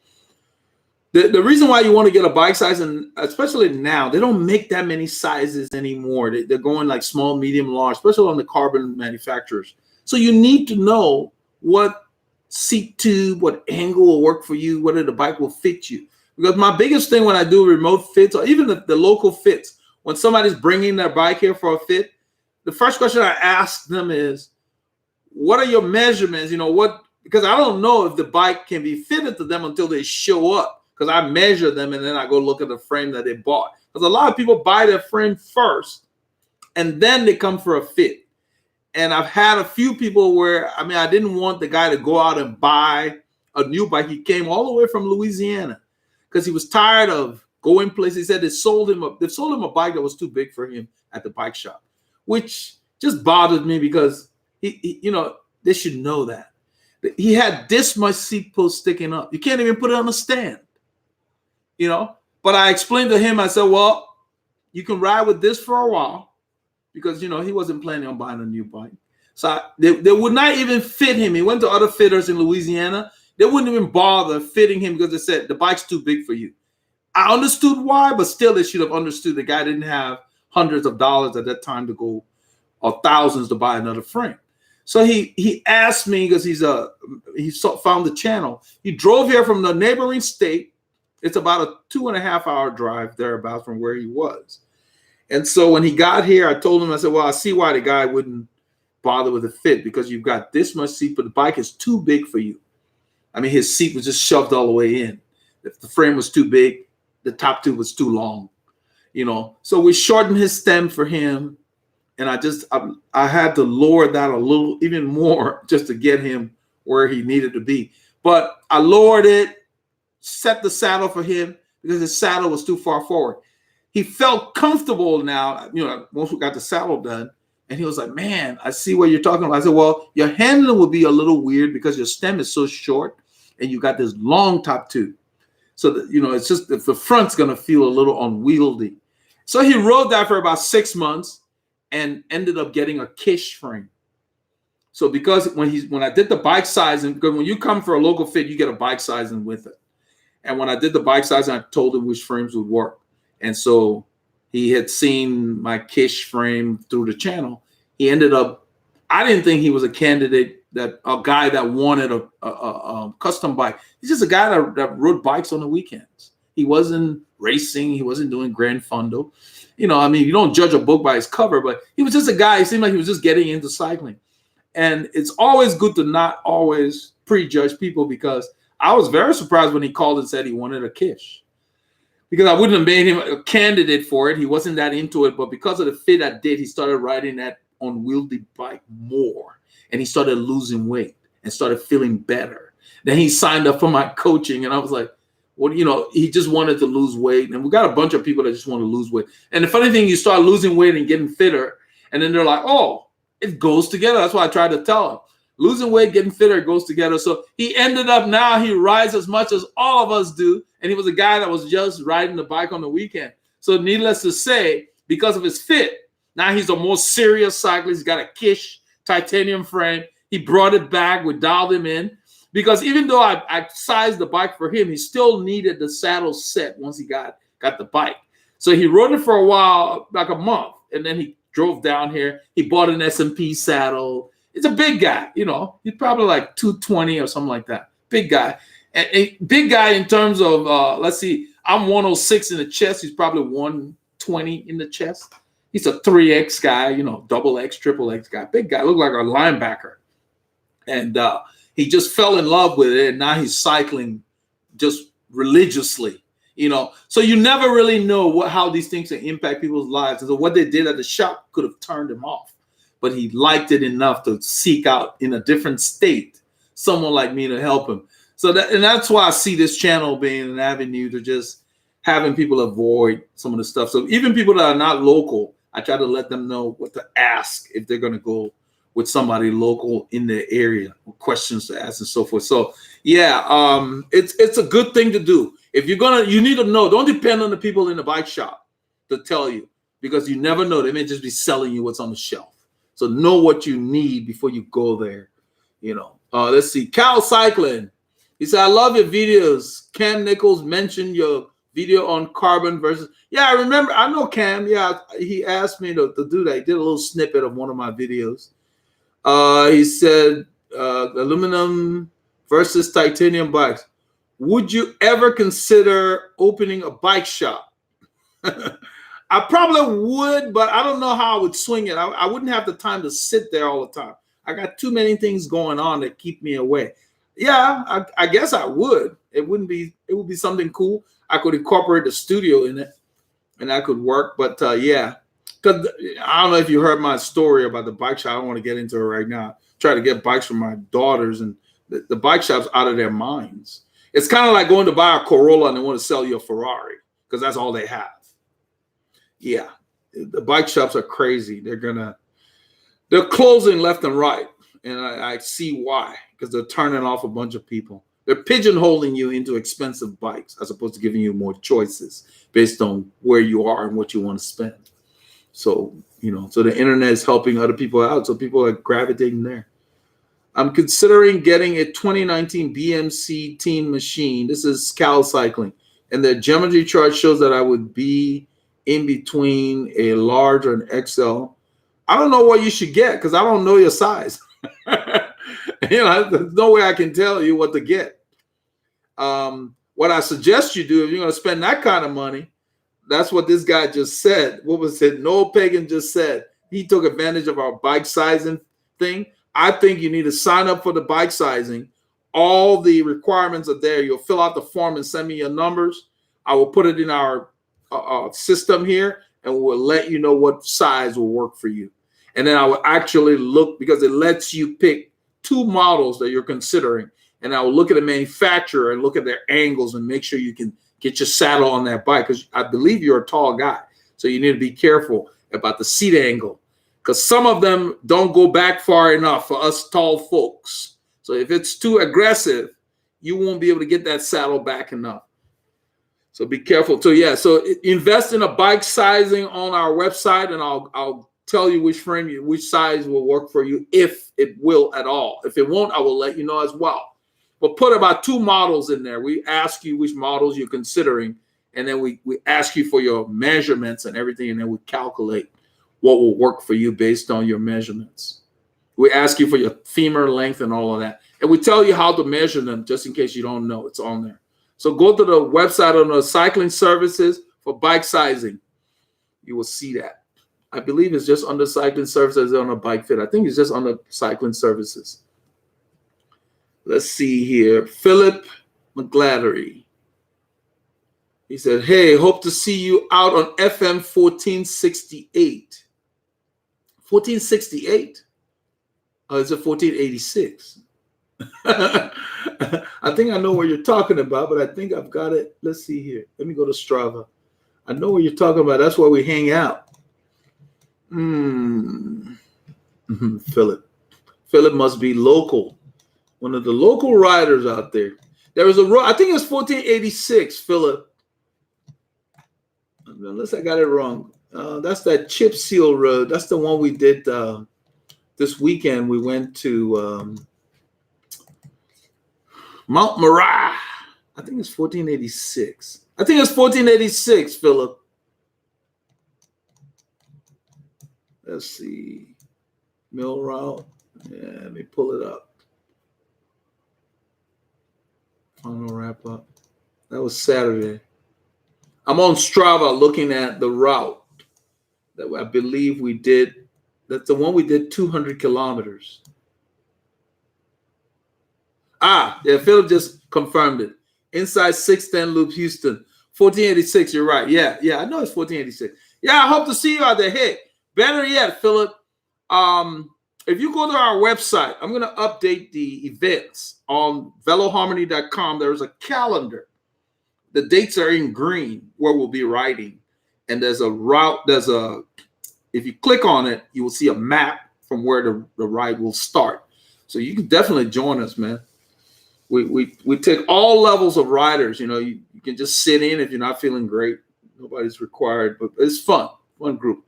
The reason why you want to get a bike size, and especially now, they don't make that many sizes anymore. They're going like small, medium, large, especially on the carbon manufacturers. So you need to know what seat tube, what angle will work for you, whether the bike will fit you. Because my biggest thing when I do remote fits, or even the local fits, when somebody's bringing their bike here for a fit, the first question I ask them is, what are your measurements? Because I don't know if the bike can be fitted to them until they show up. Because I measure them and then I go look at the frame that they bought. Because a lot of people buy their frame first and then they come for a fit. And I've had a few people where, I didn't want the guy to go out and buy a new bike. He came all the way from Louisiana because he was tired of going places. He said they sold him a bike that was too big for him at the bike shop, which just bothered me because they should know that. He had this much seat post sticking up. You can't even put it on a stand. But I explained to him, I said, well, you can ride with this for a while because, he wasn't planning on buying a new bike. So they would not even fit him. He went to other fitters in Louisiana. They wouldn't even bother fitting him because they said the bike's too big for you. I understood why, but still they should have understood the guy didn't have hundreds of dollars at that time to go, or thousands to buy another frame. So he asked me because he found the channel. He drove here from the neighboring state. It's about a 2.5-hour drive thereabouts from where he was. And so when he got here, I told him, I said, well, I see why the guy wouldn't bother with the fit, because you've got this much seat, but the bike is too big for you. His seat was just shoved all the way in. If the frame was too big, the top tube was too long, So we shortened his stem for him. And I had to lower that a little, even more, just to get him where he needed to be. But I lowered it, set the saddle for him because his saddle was too far forward. He felt comfortable now, once we got the saddle done. And he was like, man, I see what you're talking about. I said, well, your handling will be a little weird because your stem is so short and you got this long top tube. So that, it's just the front's going to feel a little unwieldy. So he rode that for about 6 months and ended up getting a Kish frame. So because when I did the bike sizing, because when you come for a local fit, you get a bike sizing with it. And when I did the bike sizing, I told him which frames would work. And so he had seen my Kish frame through the channel. He ended up, I didn't think he was a candidate, a guy that wanted a custom bike. He's just a guy that rode bikes on the weekends. He wasn't racing. He wasn't doing Grand Fondo. You don't judge a book by its cover, but he was just a guy. It seemed like he was just getting into cycling. And it's always good to not always prejudge people, because I was very surprised when he called and said he wanted a Kish, because I wouldn't have made him a candidate for it. He wasn't that into it, but because of the fit I did, he started riding that unwieldy bike more, and he started losing weight and started feeling better. Then he signed up for my coaching, and I was like, Well, he just wanted to lose weight. And we got a bunch of people that just want to lose weight. And the funny thing, you start losing weight and getting fitter, and then they're like, oh, it goes together. That's why I tried to tell him. Losing weight, getting fitter, goes together. So he ended up now, he rides as much as all of us do. And he was a guy that was just riding the bike on the weekend. So needless to say, because of his fit, now he's a more serious cyclist. He's got a Kish titanium frame. He brought it back. We dialed him in. Because even though I sized the bike for him, he still needed the saddle set once he got the bike. So he rode it for a while, like a month. And then he drove down here. He bought an S&P saddle. It's a big guy, He's probably like 220 or something like that. Big guy. And a big guy in terms of, let's see, I'm 106 in the chest. He's probably 120 in the chest. He's a 3X guy, double X, triple X guy. Big guy, looked like a linebacker. And he just fell in love with it. And now he's cycling just religiously, So you never really know how these things can impact people's lives. And so what they did at the shop could have turned him off. But he liked it enough to seek out in a different state someone like me to help him. So that's why I see this channel being an avenue to just having people avoid some of the stuff. So even people that are not local, I try to let them know what to ask if they're going to go with somebody local in their area, questions to ask and so forth. So yeah, it's a good thing to do. If you need to know, don't depend on the people in the bike shop to tell you, because you never know. They may just be selling you what's on the shelf. So know what you need before you go there. Let's see. Cal Cycling. He said, I love your videos. Cam Nichols mentioned your video on carbon versus. Yeah, I remember. I know Cam. Yeah, he asked me to do that. He did a little snippet of one of my videos. He said, aluminum versus titanium bikes. Would you ever consider opening a bike shop? I probably would, but I don't know how I would swing it. I wouldn't have the time to sit there all the time. I got too many things going on that keep me away. Yeah, I guess I would. It would be something cool. I could incorporate the studio in it, and that could work. But yeah, because I don't know if you heard my story about the bike shop. I don't want to get into it right now. Try to get bikes from my daughters, and the bike shop's out of their minds. It's kind of like going to buy a Corolla and they want to sell you a Ferrari because that's all they have. Yeah, the bike shops are crazy. They're closing left and right, and I see why, because they're turning off a bunch of people. They're pigeonholing you into expensive bikes as opposed to giving you more choices based on where you are and what you want to spend. So, so the internet is helping other people out, so people are gravitating there. I'm considering getting a 2019 BMC team machine. This is Cal Cycling, and the geometry chart shows that I would be in between a large or an XL. I don't know what you should get because I don't know your size. There's no way I can tell you what to get. What I suggest you do, if you're going to spend that kind of money, that's what this guy just said. What was it? Noel Pagan just said. He took advantage of our bike sizing thing. I think you need to sign up for the bike sizing. All the requirements are there. You'll fill out the form and send me your numbers. I will put it in our system here, and we'll let you know what size will work for you. And then I will actually look, because it lets you pick 2 models that you're considering. And I will look at the manufacturer and look at their angles and make sure you can get your saddle on that bike, because I believe you're a tall guy. So you need to be careful about the seat angle, because some of them don't go back far enough for us tall folks. So if it's too aggressive, you won't be able to get that saddle back enough. So be careful. So yeah, so invest in a bike sizing on our website, and I'll tell you which size will work for you, if it will at all. If it won't, I will let you know as well. But put about 2 models in there. We ask you which models you're considering, and then we ask you for your measurements and everything, and then we calculate what will work for you based on your measurements. We ask you for your femur length and all of that. And we tell you how to measure them, just in case you don't know. It's on there. So go to the website on the cycling services for bike sizing. You will see that. I believe it's just under cycling services on a bike fit. I think it's just under cycling services. Let's see here. Philip McGladdery. He said, hey, hope to see you out on FM 1468. 1468? Oh, is it 1486? I think I know what you're talking about, but I think I've got it. Let's see here. Let me go to Strava. I know what you're talking about. That's where we hang out. Philip. Philip must be local. One of the local riders out there. There was a road, I think it's 1486, Philip. Unless I got it wrong. That's that Chip Seal Road. That's the one we did this weekend. We went to Mount Moriah. I think it's 1486. I think it's 1486, Philip. Let's see. Mill Route. Yeah, let me pull it up. Final wrap up. That was Saturday. I'm on Strava looking at the route that I believe we did. That's the one we did 200 kilometers. Yeah, Philip just confirmed it. Inside 610 Loop, Houston. 1486, you're right. Yeah, I know it's 1486. Yeah, I hope to see you out there. Hey, better yet, Philip, if you go to our website, I'm going to update the events on veloharmony.com. There's a calendar. The dates are in green where we'll be riding. And there's a route. If you click on it, you will see a map from where the ride will start. So you can definitely join us, man. We take all levels of riders. You can just sit in if you're not feeling great. Nobody's required, but it's fun group.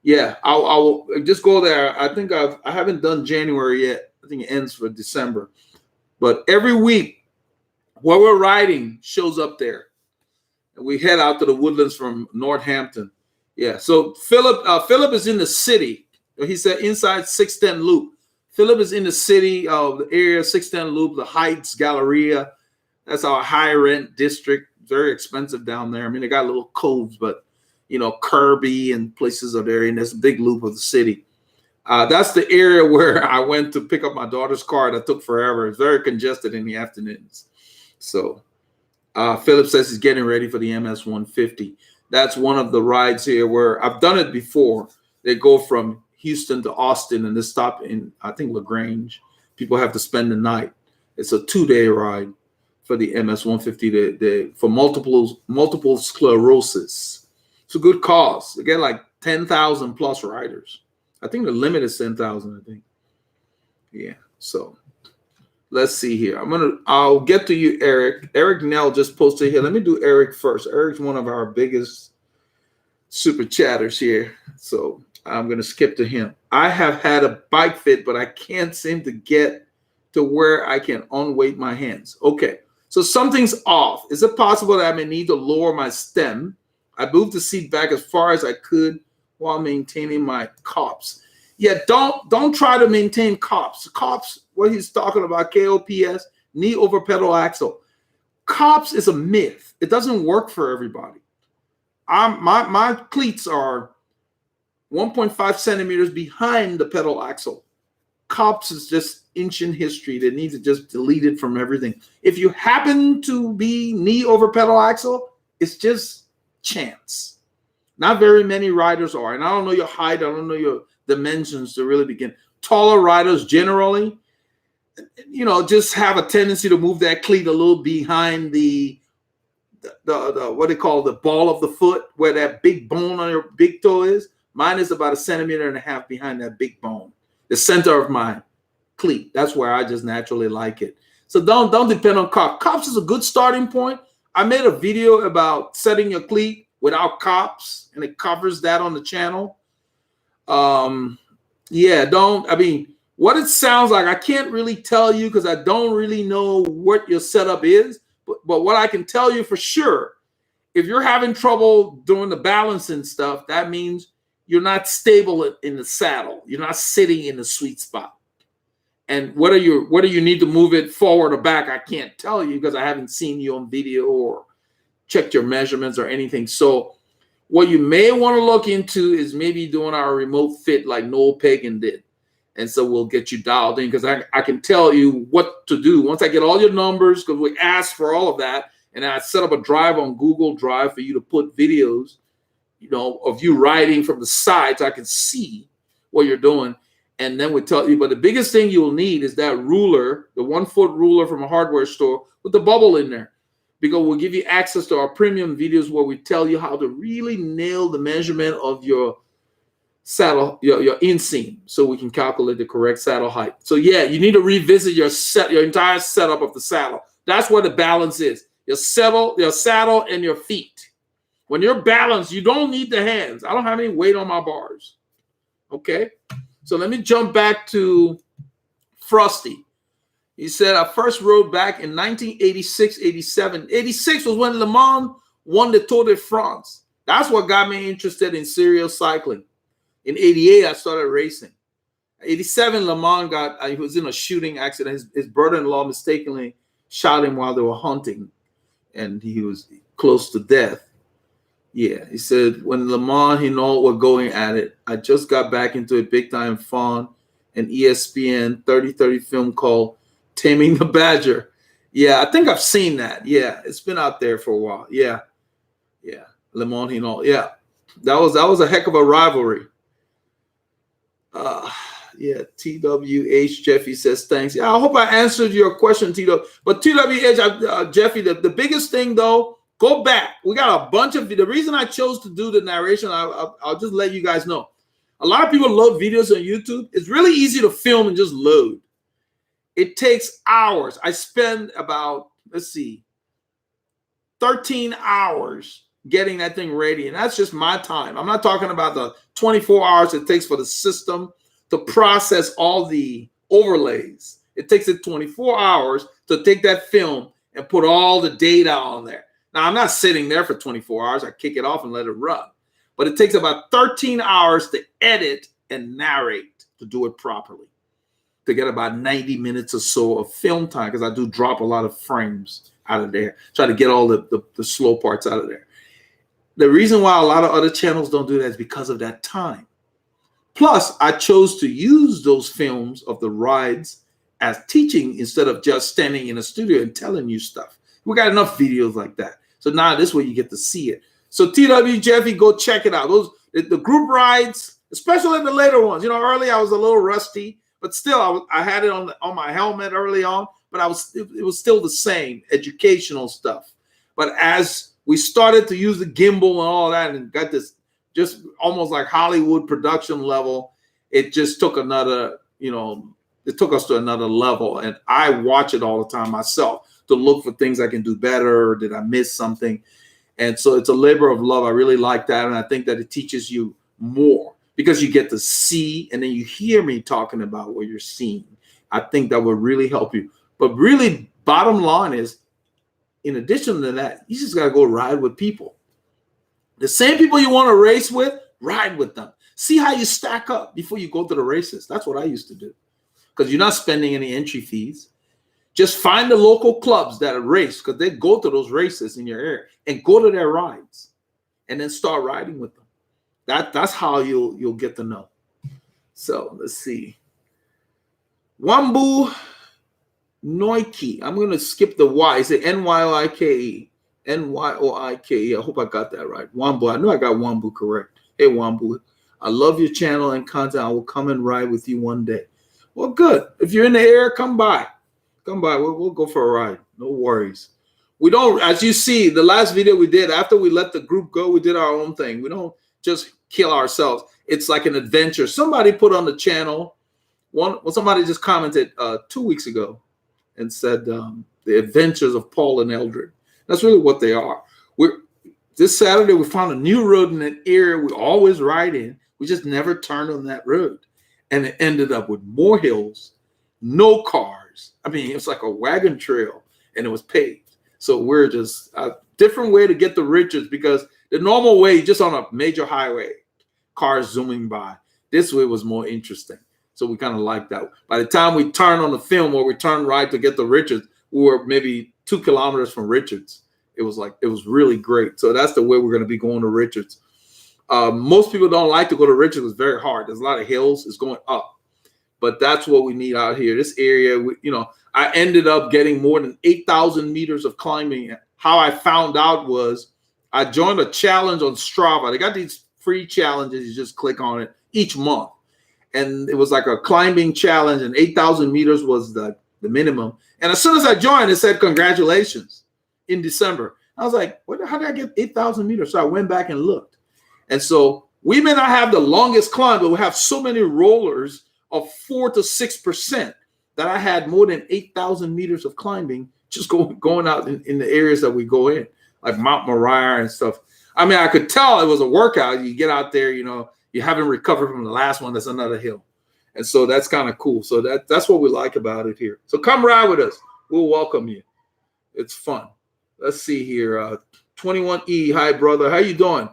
Yeah, I will just go there. I think I haven't done January yet. I think it ends for December. But every week, where we're riding shows up there. And we head out to the Woodlands from Northampton. Yeah, so Philip is in the city. He said inside 610 Loop. Philip is in the city of the area, 610 Loop, the Heights, Galleria. That's our high rent district. Very expensive down there. I mean, they got little coves, but Kirby and places are there, and there's a big loop of the city. That's the area where I went to pick up my daughter's car. That took forever. It's very congested in the afternoons. So Philip says he's getting ready for the MS 150. That's one of the rides here where I've done it before. They go from Houston to Austin, and they stop in, I think, LaGrange. People have to spend the night. It's a 2-day ride for the MS 150 for multiple sclerosis. It's a good cause. They get like 10,000 plus riders. I think the limit is 10,000, I think. Yeah, so let's see here. I'll get to you, Eric. Eric Nell just posted here. Let me do Eric first. Eric's one of our biggest super chatters here. So I'm going to skip to him. I have had a bike fit, but I can't seem to get to where I can unweight my hands. Okay, so something's off. Is it possible that I may need to lower my stem? I moved the seat back as far as I could while maintaining my COPS. Yeah, don't try to maintain COPS. COPS, what he's talking about, KOPS, knee over pedal axle. COPS is a myth. It doesn't work for everybody. My cleats are 1.5 centimeters behind the pedal axle. COPS is just ancient history. They need to just delete it from everything. If you happen to be knee over pedal axle, it's just chance. Not very many riders are. And I don't know your height. I don't know your dimensions to really begin. Taller riders generally, just have a tendency to move that cleat a little behind the what they call the ball of the foot, where that big bone on your big toe is. Mine is about 1.5 centimeters behind that big bone, the center of my cleat. That's where I just naturally like it. So don't depend on COPS. COPS is a good starting point. I made a video about setting your cleat without COPS, and it covers that on the channel. What it sounds like, I can't really tell you because I don't really know what your setup is. But what I can tell you for sure, if you're having trouble doing the balancing stuff, that means you're not stable in the saddle. You're not sitting in the sweet spot. And whether you need to move it forward or back, I can't tell you because I haven't seen you on video or checked your measurements or anything. So what you may want to look into is maybe doing our remote fit like Noel Pagan did. And so we'll get you dialed in because I can tell you what to do. Once I get all your numbers, because we ask for all of that, and I set up a drive on Google Drive for you to put videos, of you riding from the side so I can see what you're doing. And then we tell you, but the biggest thing you'll need is that ruler, the 1 foot ruler from a hardware store with the bubble in there, because we'll give you access to our premium videos where we tell you how to really nail the measurement of your saddle, your inseam, so we can calculate the correct saddle height. So yeah, you need to revisit your entire setup of the saddle. That's where the balance is. Your saddle and your feet. When you're balanced, you don't need the hands. I don't have any weight on my bars. Okay? So let me jump back to Frosty. He said, I first rode back in 1986, 87. 86 was when Le Mans won the Tour de France. That's what got me interested in serial cycling. In 88, I started racing. 87, Le Mans he was in a shooting accident. His brother-in-law mistakenly shot him while they were hunting, and he was close to death. Yeah, he said, when Le Mans, we're going at it. I just got back into it big time fun. An ESPN 30/30 film called Taming the Badger. Yeah, I think I've seen that. Yeah, it's been out there for a while. Yeah. Le Mans, yeah. That was a heck of a rivalry. Yeah, TWH Jeffy says thanks. Yeah, I hope I answered your question, TW. But TWH Jeffy, the biggest thing though, go back. We got a bunch of the reason I chose to do the narration. I'll just let you guys know. A lot of people load videos on YouTube. It's really easy to film and just load. It takes hours. I spend about 13 hours getting that thing ready, and that's just my time. I'm not talking about the 24 hours it takes for the system to process all the overlays. It takes it 24 hours to take that film and put all the data on there. Now, I'm not sitting there for 24 hours. I kick it off and let it run. But it takes about 13 hours to edit and narrate to do it properly, to get about 90 minutes or so of film time, because I do drop a lot of frames out of there, try to get all the slow parts out of there. The reason why a lot of other channels don't do that is because of that time. Plus, I chose to use those films of the rides as teaching instead of just standing in a studio and telling you stuff. We got enough videos like that. So now this way you get to see it. So TW Jeffy, go check it out. The group rides, especially the later ones. Early I was a little rusty, but still I had it on my helmet early on, but it was still the same educational stuff. But as we started to use the gimbal and all that and got this just almost like Hollywood production level, it just took it took us to another level. And I watch it all the time myself to look for things I can do better. Or did I miss something? And so it's a labor of love. I really like that. And I think that it teaches you more because you get to see and then you hear me talking about what you're seeing. I think that would really help you. But really, bottom line is, in addition to that, you just got to go ride with people. The same people you want to race with, ride with them. See how you stack up before you go to the races. That's what I used to do, because you're not spending any entry fees. Just find the local clubs that race, because they go to those races in your area, and go to their rides and then start riding with them. That's how you'll get to know. So let's see. Wambu Noike. I'm going to skip the Y. Is it Nyoike? Nyoike. I hope I got that right. Wambu. I know I got Wambu correct. Hey, Wambu. I love your channel and content. I will come and ride with you one day. Well, good. If you're in the area, come by. Come by. We'll go for a ride. No worries. We don't, as you see, the last video we did, after we let the group go, we did our own thing. We don't just kill ourselves. It's like an adventure. Somebody put on the channel, somebody just commented 2 weeks ago and said the adventures of Paul and Eldred. That's really what they are. This Saturday, we found a new road in an area we always ride in. We just never turned on that road. And it ended up with more hills, no cars. I mean, it's like a wagon trail, and it was paved. So we're just a different way to get to Richards, because the normal way, just on a major highway, cars zooming by. This way was more interesting. So we kind of like that. By the time we turn on the film, or we turn right to get to Richards, we were maybe 2 kilometers from Richards. It was really great. So that's the way we're going to be going to Richards. Most people don't like to go to Richards. It's very hard. There's a lot of hills. It's going up. But that's what we need out here. This area, I ended up getting more than 8,000 meters of climbing. How I found out was I joined a challenge on Strava. They got these free challenges. You just click on it each month. and it was like a climbing challenge, and 8,000 meters was the minimum. And as soon as I joined, it said congratulations in December. I was like, how did I get 8,000 meters? So I went back and looked. And so we may not have the longest climb, but we have so many rollers of 4 to 6% that I had more than 8,000 meters of climbing just going out in the areas that we go in, like Mount Moriah and stuff. I mean, I could tell it was a workout. You get out there, you haven't recovered from the last one. That's another hill. And so that's kind of cool. So that's what we like about it here. So come ride with us. We'll welcome you. It's fun. Let's see here. 21E. Hi, brother. How you doing?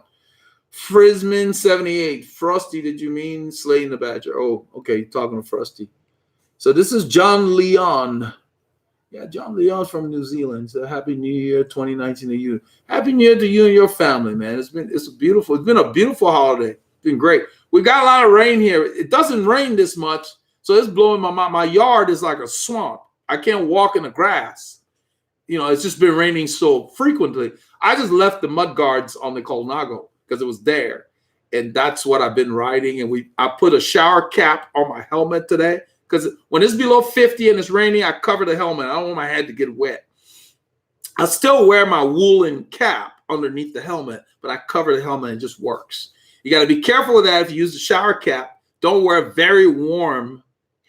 Frisman 78. Frosty, did you mean Slaying the Badger? Oh, okay. You're talking to Frosty. So this is John Leon. Yeah, John Leon's from New Zealand. So happy New Year 2019 to you. Happy New Year to you and your family, man. It's been a beautiful holiday. It's been great. We got a lot of rain here. It doesn't rain this much, so it's blowing my mind. My yard is like a swamp. I can't walk in the grass. It's just been raining so frequently. I just left the mud guards on the Colnago because it was there, and that's what I've been riding. And I put a shower cap on my helmet today because when it's below 50 and it's raining, I cover the helmet. I don't want my head to get wet. I still wear my woolen cap underneath the helmet, but I cover the helmet and it just works. You got to be careful with that if you use the shower cap. Don't wear very warm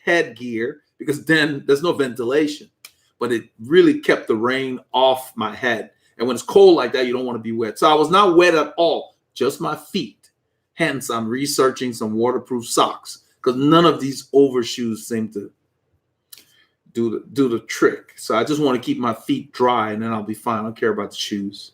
headgear because then there's no ventilation. But it really kept the rain off my head. And when it's cold like that, you don't want to be wet. So I was not wet at all, just my feet. Hence, I'm researching some waterproof socks because none of these overshoes seem to do the trick. So I just want to keep my feet dry and then I'll be fine. I don't care about the shoes.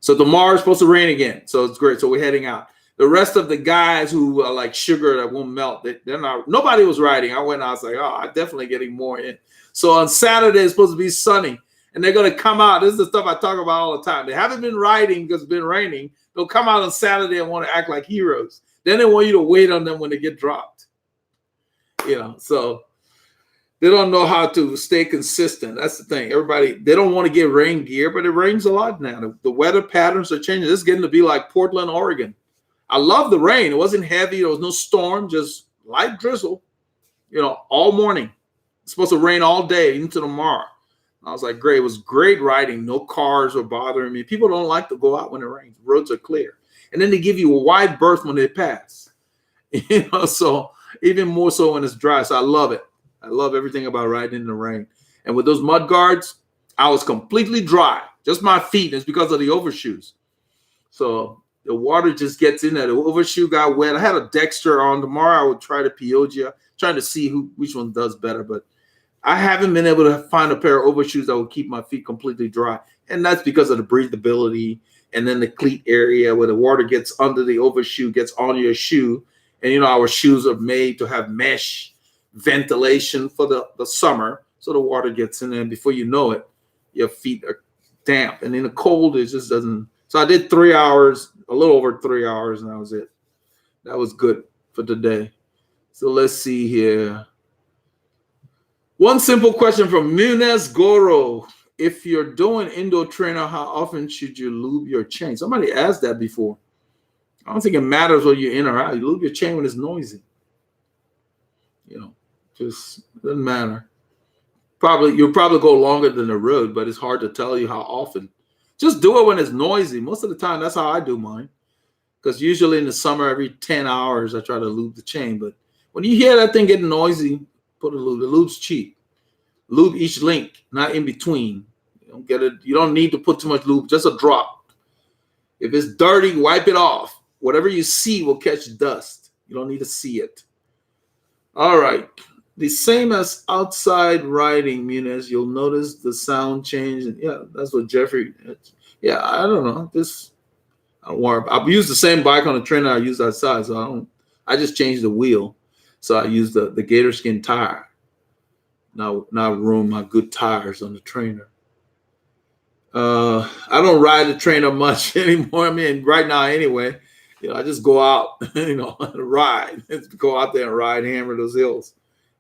So tomorrow it's supposed to rain again. So it's great. So we're heading out. The rest of the guys who are like sugar that won't melt, they're not. Nobody was riding. I went out. I was like, oh, I'm definitely getting more in. So on Saturday, it's supposed to be sunny. And they're going to come out. This is the stuff I talk about all the time. They haven't been riding because it's been raining. They'll come out on Saturday and want to act like heroes. Then they want you to wait on them when they get dropped. So they don't know how to stay consistent. That's the thing. Everybody, they don't want to get rain gear, but it rains a lot now. The weather patterns are changing. This is getting to be like Portland, Oregon. I love the rain. It wasn't heavy. There was no storm, just light drizzle, all morning. It's supposed to rain all day into tomorrow. I was like, great. It was great riding. No cars were bothering me. People don't like to go out when it rains. Roads are clear. And then they give you a wide berth when they pass. So even more so when it's dry. So I love it. I love everything about riding in the rain. And with those mud guards, I was completely dry. Just my feet. It's because of the overshoes. So the water just gets in there. The overshoe got wet. I had a Dexter on. Tomorrow I would try the Peogia, trying to see which one does better. But I haven't been able to find a pair of overshoes that will keep my feet completely dry. And that's because of the breathability and then the cleat area where the water gets under the overshoe, gets on your shoe. And, our shoes are made to have mesh ventilation for the summer. So the water gets in there. And before you know it, your feet are damp. And in the cold, it just doesn't. So I did 3 hours, a little over 3 hours, and that was it. That was good for today. So let's see here. One simple question from Munez Goro. If you're doing indoor trainer, how often should you lube your chain? Somebody asked that before. I don't think it matters whether you're in or out. You lube your chain when it's noisy. Just doesn't matter. You'll probably go longer than the road, but it's hard to tell you how often. Just do it when it's noisy. Most of the time, that's how I do mine. Because usually in the summer, every 10 hours, I try to lube the chain. But when you hear that thing getting noisy, put a lube. The lube's cheap. Lube each link, not in between. You don't need to put too much lube, just a drop. If it's dirty, wipe it off. Whatever you see will catch dust. You don't need to see it. All right. The same as outside riding, Muniz, you'll notice the sound change. Yeah, that's what Jeffrey. Yeah, I don't know. I don't worry. I've used the same bike on the trainer I used outside, so I just changed the wheel. So I used the gator skin tire. Now ruin my good tires on the trainer. I don't ride the trainer much anymore. I mean, right now anyway. I just go out, ride. Go out there and ride, hammer those hills.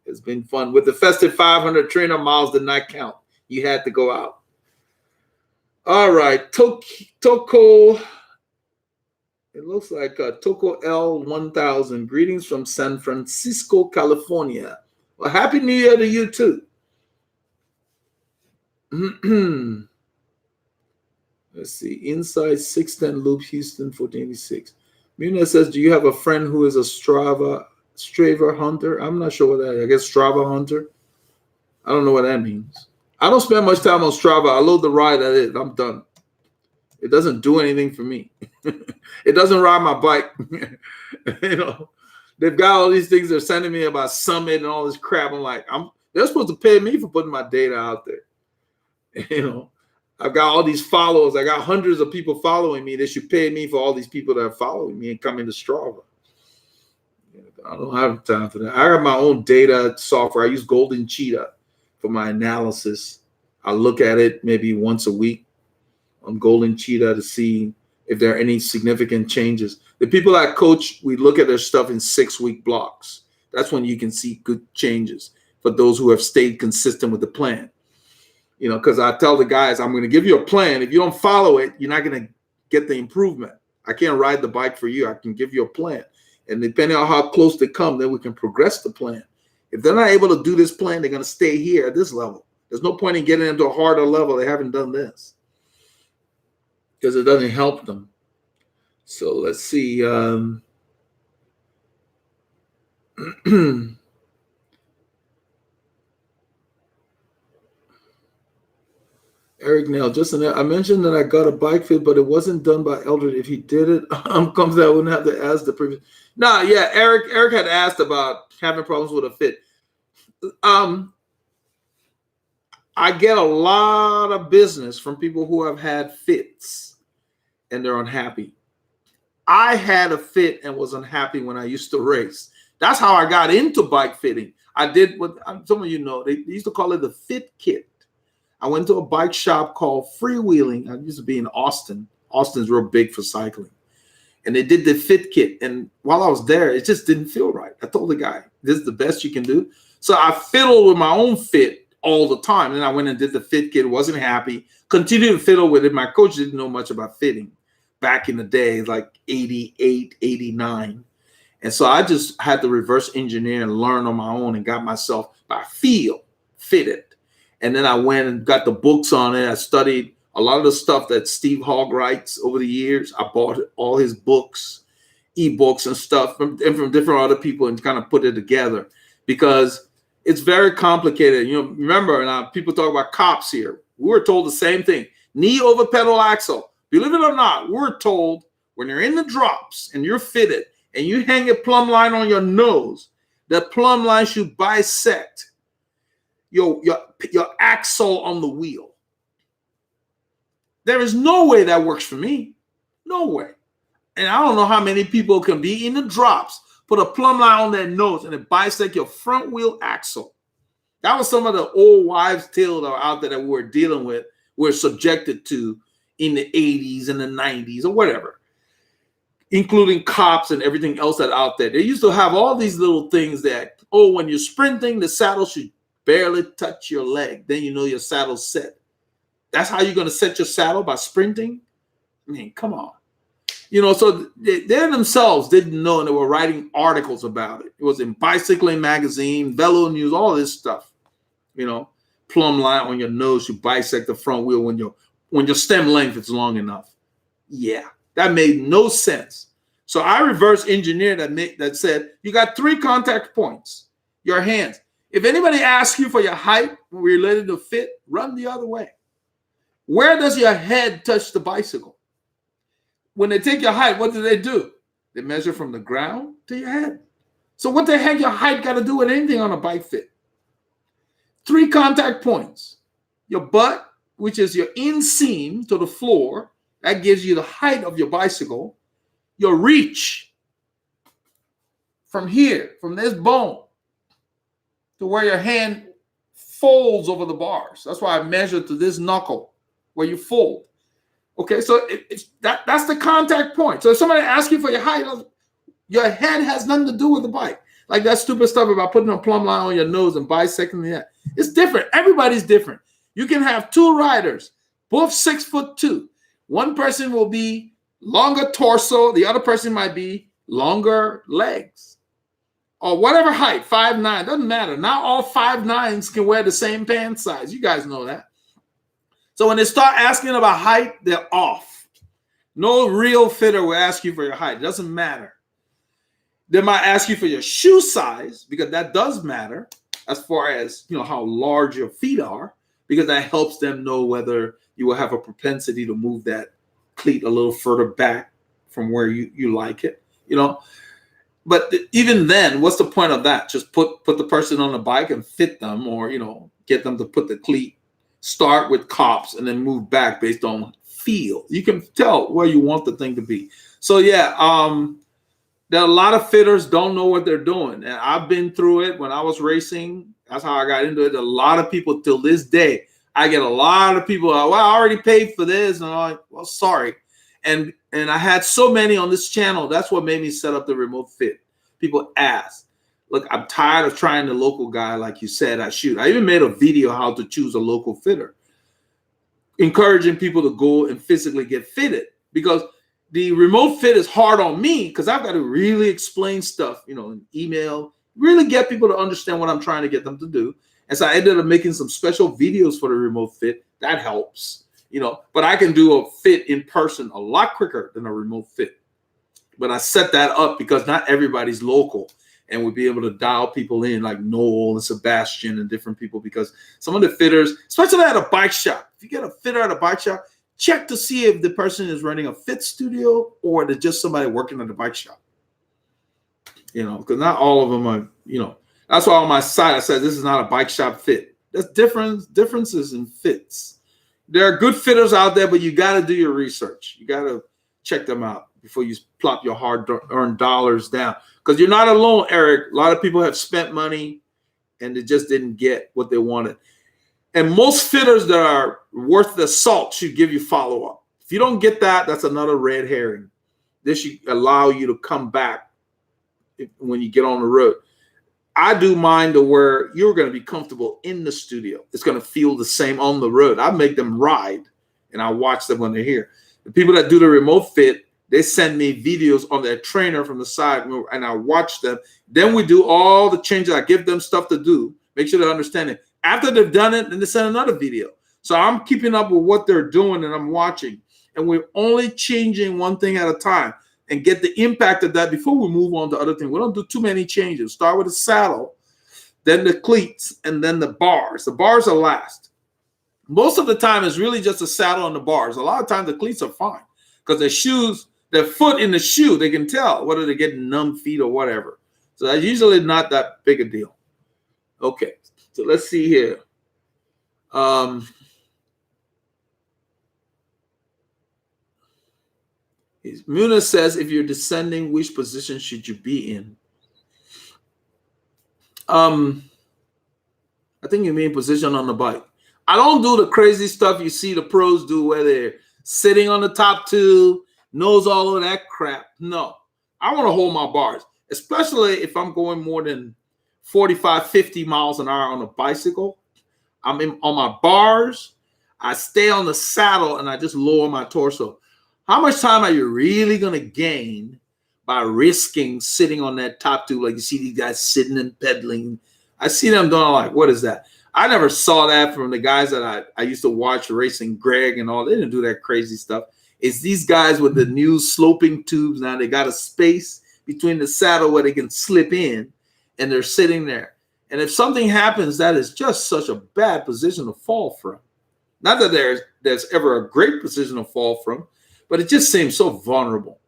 It's been fun. With the festive 500 trainer miles did not count. You had to go out. All right. Toko It looks like Toco L1000. Greetings from San Francisco, California. Well, Happy New Year to you too. Let's see. Inside 610 Loop, Houston, 1486. Muna says, do you have a friend who is a Strava hunter? I'm not sure what that is. I guess Strava hunter. I don't know what that means. I don't spend much time on Strava. I load the ride at it. I'm done. It doesn't do anything for me. It doesn't ride my bike. You know, they've got all these things they're sending me about Summit and all this crap. I'm like, they're supposed to pay me for putting my data out there. You know, I've got all these followers. I got hundreds of people following me. They should pay me for all these people that are following me and come into Strava. I don't have time for that. I have my own data software. I use Golden Cheetah for my analysis. I look at it maybe once a week on Golden Cheetah to see if there are any significant changes. The people I coach, we look at their stuff in 6-week blocks. That's when you can see good changes for those who have stayed consistent with the plan. You know, because I tell the guys, I'm going to give you a plan. If you don't follow it, you're not going to get the improvement. I can't ride the bike for you. I can give you a plan. And depending on how close they come, then we can progress the plan. If they're not able to do this plan, they're going to stay here at this level. There's no point in getting into a harder level. They haven't done this because it doesn't help them. So let's see. Eric Nail, I mentioned that I got a bike fit, but it wasn't done by Eldred. If he did it, comes that I wouldn't have to ask the previous. No, yeah, Eric had asked about having problems with a fit. I get a lot of business from people who have had fits and they're unhappy. I had a fit and was unhappy when I used to race. That's how I got into bike fitting. I did what some of you know, they used to call it the fit kit. I went to a bike shop called Freewheeling. I used to be in Austin. Austin's real big for cycling. And they did the fit kit. And while I was there, it just didn't feel right. I told the guy, this is the best you can do. So I fiddled with my own fit all the time. And I went and did the fit kit, wasn't happy, continued to fiddle with it. My coach didn't know much about fitting back in the day, like 88, 89. And so I just had to reverse engineer and learn on my own and got myself, by feel, fitted. And then I went and got the books on it. I studied a lot of the stuff that Steve Hogg writes over the years. I bought all his books, ebooks and stuff from different other people and kind of put it together because it's very complicated. You know, remember, now people talk about cops here. We were told the same thing. Knee over pedal axle. Believe it or not, we're told when you're in the drops and you're fitted and you hang a plumb line on your nose, that plumb line should bisect your axle on the wheel. There is no way that works for me. No way. And I don't know how many people can be in the drops, put a plumb line on their nose, and it bisect your front wheel axle. That was some of the old wives' tales that are out there that we're dealing with, we're subjected to in the 80s and the 90s or whatever, including cops and everything else that's out there. They used to have all these little things that, when you're sprinting, the saddle should barely touch your leg. Then you know your saddle's set. That's how you're going to set your saddle, by sprinting? I mean, come on. You know, so they themselves didn't know, and they were writing articles about it. It was in Bicycling Magazine, Velo News, all this stuff. You know, plumb line on your nose, you bisect the front wheel when your stem length is long enough. Yeah, that made no sense. So I reverse engineered that said, you got 3 contact points, your hands. If anybody asks you for your height related to fit, run the other way. Where does your head touch the bicycle? When they take your height, what do? They measure from the ground to your head. So what the heck your height got to do with anything on a bike fit? 3 contact points. Your butt, which is your inseam to the floor, that gives you the height of your bicycle. Your reach from here, from this bone, to where your hand folds over the bars. That's why I measure to this knuckle where you fold. Okay, so that's the contact point. So if somebody asks you for your height, your head has nothing to do with the bike. Like that stupid stuff about putting a plumb line on your nose and bisecting the head. It's different. Everybody's different. You can have 2 riders, both 6'2". One person will be longer torso. The other person might be longer legs or whatever height, 5'9", doesn't matter. Not all 5'9s can wear the same pant size. You guys know that. So when they start asking about height, they're off. No real fitter will ask you for your height. It doesn't matter. They might ask you for your shoe size because that does matter as far as, you know, how large your feet are, because that helps them know whether you will have a propensity to move that cleat a little further back from where you like it, you know. But even then, what's the point of that? Just put the person on the bike and fit them, or, you know, get them to put the cleat, start with cops and then move back based on feel. You can tell where you want the thing to be. So yeah, there are a lot of fitters don't know what they're doing. And I've been through it when I was racing. That's how I got into it. A lot of people till this day, I get a lot of people, well, I already paid for this. And I'm like, well, sorry. And I had so many on this channel. That's what made me set up the remote fit. People ask, look, I'm tired of trying the local guy. Like you said, I even made a video how to choose a local fitter, encouraging people to go and physically get fitted, because the remote fit is hard on me because I've got to really explain stuff, you know, in email, really get people to understand what I'm trying to get them to do. And so I ended up making some special videos for the remote fit. That helps, you know, but I can do a fit in person a lot quicker than a remote fit. But I set that up because not everybody's local, and we'll be able to dial people in like Noel and Sebastian and different people, because some of the fitters, especially at a bike shop, if you get a fitter at a bike shop, check to see if the person is running a fit studio or they're just somebody working at the bike shop. You know, because not all of them are, you know, that's why on my site I said this is not a bike shop fit. There's differences in fits. There are good fitters out there, but you got to do your research. You got to check them out before you plop your hard-earned dollars down. Because you're not alone, Eric. A lot of people have spent money and they just didn't get what they wanted. And most fitters that are worth the salt should give you follow-up. If you don't get that, that's another red herring. This should allow you to come back when you get on the road. I do mine to where you're going to be comfortable in the studio. It's going to feel the same on the road. I make them ride, and I watch them when they're here. The people that do the remote fit, they send me videos on their trainer from the side, and I watch them. Then we do all the changes. I give them stuff to do, make sure they understand it. After they've done it, then they send another video. So I'm keeping up with what they're doing, and I'm watching. And we're only changing one thing at a time and get the impact of that before we move on to other things. We don't do too many changes. Start with the saddle, then the cleats, and then the bars. The bars are last. Most of the time, it's really just the saddle and the bars. A lot of times, the cleats are fine because their shoes, their foot in the shoe, they can tell whether they're getting numb feet or whatever. So that's usually not that big a deal. Okay, so let's see here. Muna says, if you're descending, which position should you be in? I think you mean position on the bike. I don't do the crazy stuff you see the pros do where they're sitting on the top two, knows all of that crap. No, I want to hold my bars, especially if I'm going more than 45, 50 miles an hour on a bicycle. I'm on my bars. I stay on the saddle and I just lower my torso. How much time are you really going to gain by risking sitting on that top tube? Like you see these guys sitting and pedaling. I see them doing like, what is that? I never saw that from the guys that I used to watch racing, Greg and all. They didn't do that crazy stuff. It's these guys with the new sloping tubes now. They got a space between the saddle where they can slip in, and they're sitting there. And if something happens, that is just such a bad position to fall from. Not that there's ever a great position to fall from, but it just seems so vulnerable.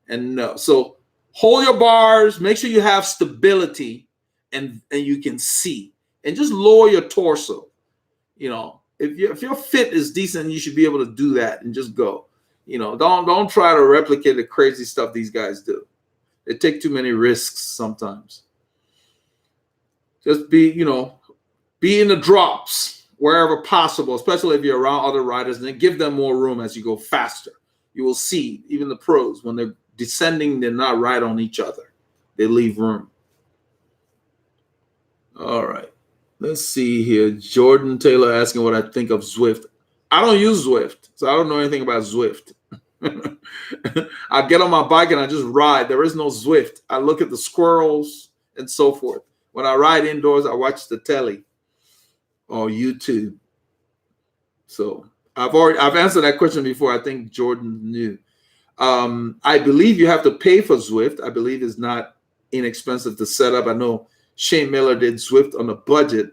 And so hold your bars, make sure you have stability and you can see. And just lower your torso. You know, if your fit is decent, you should be able to do that and just go. You know, don't try to replicate the crazy stuff these guys do. They take too many risks sometimes. Just be in the drops wherever possible, especially if you're around other riders, and then give them more room as you go faster. You will see, even the pros, when they're descending, they're not right on each other. They leave room. All right. Let's see here. Jordan Taylor asking what I think of Zwift. I don't use Zwift, so I don't know anything about Zwift. I get on my bike and I just ride. There is no Zwift. I look at the squirrels and so forth. When I ride indoors, I watch the telly or YouTube. So I've answered that question before. I think Jordan knew. I believe you have to pay for Zwift. I believe it's not inexpensive to set up. I know Shane Miller did Zwift on a budget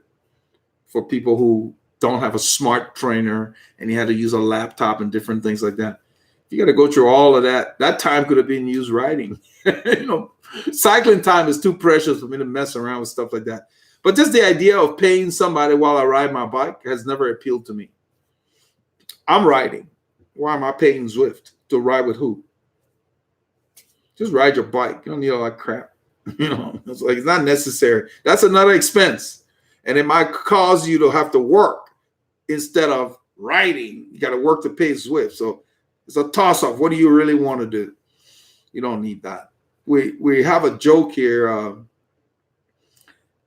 for people who don't have a smart trainer, and he had to use a laptop and different things like that. You got to go through all of that. That time could have been used riding. Cycling time is too precious for me to mess around with stuff like that. But just the idea of paying somebody while I ride my bike has never appealed to me. I'm riding. Why am I paying Zwift to ride with who? Just ride your bike. You don't need all that crap. It's like, it's not necessary. That's another expense. And it might cause you to have to work instead of riding. You got to work to pay Zwift. So it's a toss-off. What do you really want to do? You don't need that. We have a joke here.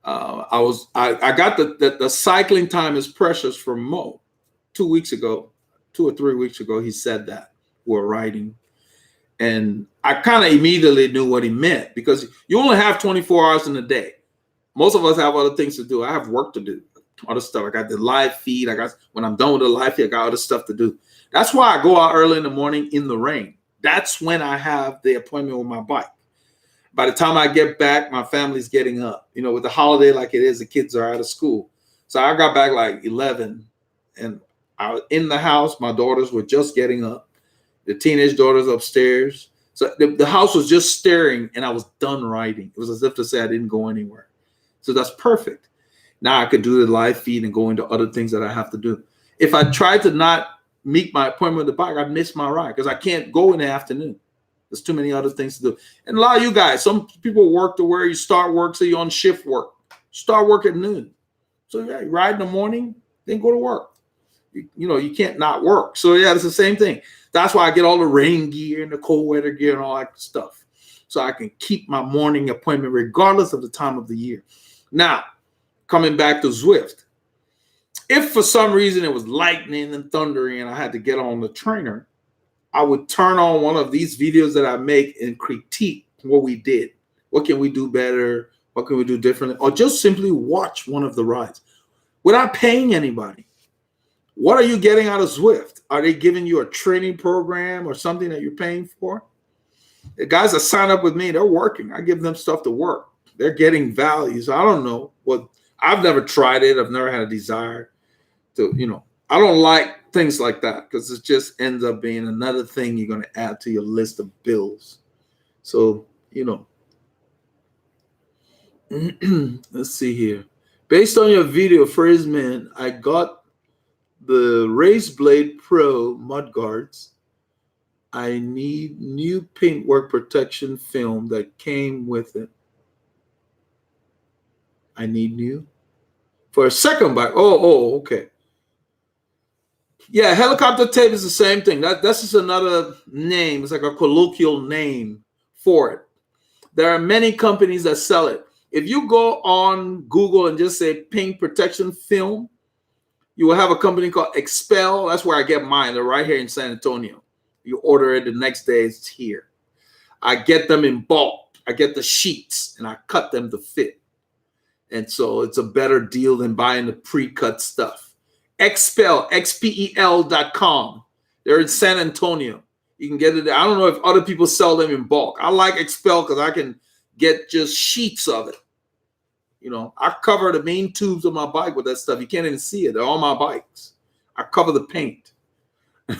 I got the cycling time is precious from Mo 2 or 3 weeks ago. He said that we're riding. And I kind of immediately knew what he meant, because you only have 24 hours in a day. Most of us have other things to do. I have work to do, other stuff. I got the live feed. When I'm done with the live feed, I got other stuff to do. That's why I go out early in the morning in the rain. That's when I have the appointment with my bike. By the time I get back, my family's getting up. With the holiday like it is, the kids are out of school. So I got back like 11, and I was in the house. My daughters were just getting up. The teenage daughters upstairs. So the house was just staring, and I was done riding. It was as if to say I didn't go anywhere. So that's perfect. Now I could do the live feed and go into other things that I have to do. If I tried to not meet my appointment with the bike, I'd miss my ride, because I can't go in the afternoon. There's too many other things to do. And a lot of you guys, some people work to where you start work, so you're on shift work. Start work at noon. So yeah, you ride in the morning, then go to work. You can't not work. So yeah, it's the same thing. That's why I get all the rain gear and the cold weather gear and all that stuff, so I can keep my morning appointment regardless of the time of the year. Now, coming back to Zwift. If for some reason it was lightning and thundering and I had to get on the trainer, I would turn on one of these videos that I make and critique what we did. What can we do better? What can we do differently? Or just simply watch one of the rides without paying anybody. What are you getting out of Zwift? Are they giving you a training program or something that you're paying for? The guys that sign up with me, they're working. I give them stuff to work. They're getting value. So I don't know what. I've never tried it. I've never had a desire to, I don't like things like that, because it just ends up being another thing you're going to add to your list of bills. So, let's see here. Based on your video, Phraseman, I got the Race Blade Pro mud guards. I need new paintwork protection film that came with it. I need new for a second bike. Oh, okay. Yeah, helicopter tape is the same thing. That's just another name. It's like a colloquial name for it. There are many companies that sell it. If you go on Google and just say paint protection film, you will have a company called Expel. That's where I get mine. They're right here in San Antonio. You order it, the next day it's here. I get them in bulk. I get the sheets and I cut them to fit. And so it's a better deal than buying the pre-cut stuff. Expel, XPEL.com. They're in San Antonio. You can get it there. I don't know if other people sell them in bulk. I like Expel because I can get just sheets of it. I cover the main tubes of my bike with that stuff. You can't even see it. They're on my bikes. I cover the paint.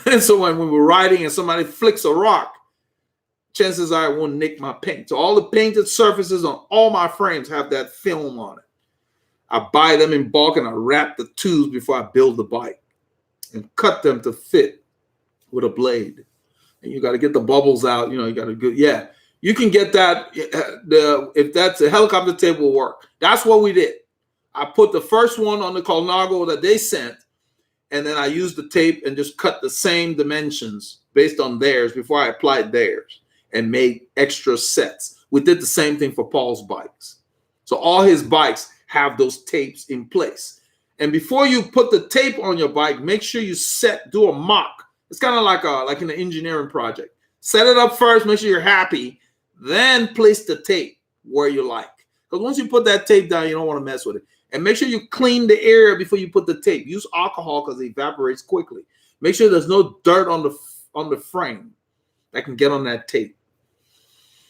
And so when we're riding and somebody flicks a rock, chances are I won't nick my paint. So all the painted surfaces on all my frames have that film on it. I buy them in bulk and I wrap the tubes before I build the bike and cut them to fit with a blade. And you got to get the bubbles out. You got to go. Yeah, you can get that. If that's a helicopter tape will work. That's what we did. I put the first one on the Colnago that they sent, and then I used the tape and just cut the same dimensions based on theirs before I applied theirs and made extra sets. We did the same thing for Paul's bikes. So all his bikes have those tapes in place. And before you put the tape on your bike, make sure you do a mock. It's kind of like an engineering project. Set it up first, make sure you're happy, then place the tape where you like. Because once you put that tape down, you don't want to mess with it. And make sure you clean the area before you put the tape. Use alcohol because it evaporates quickly. Make sure there's no dirt on the frame that can get on that tape.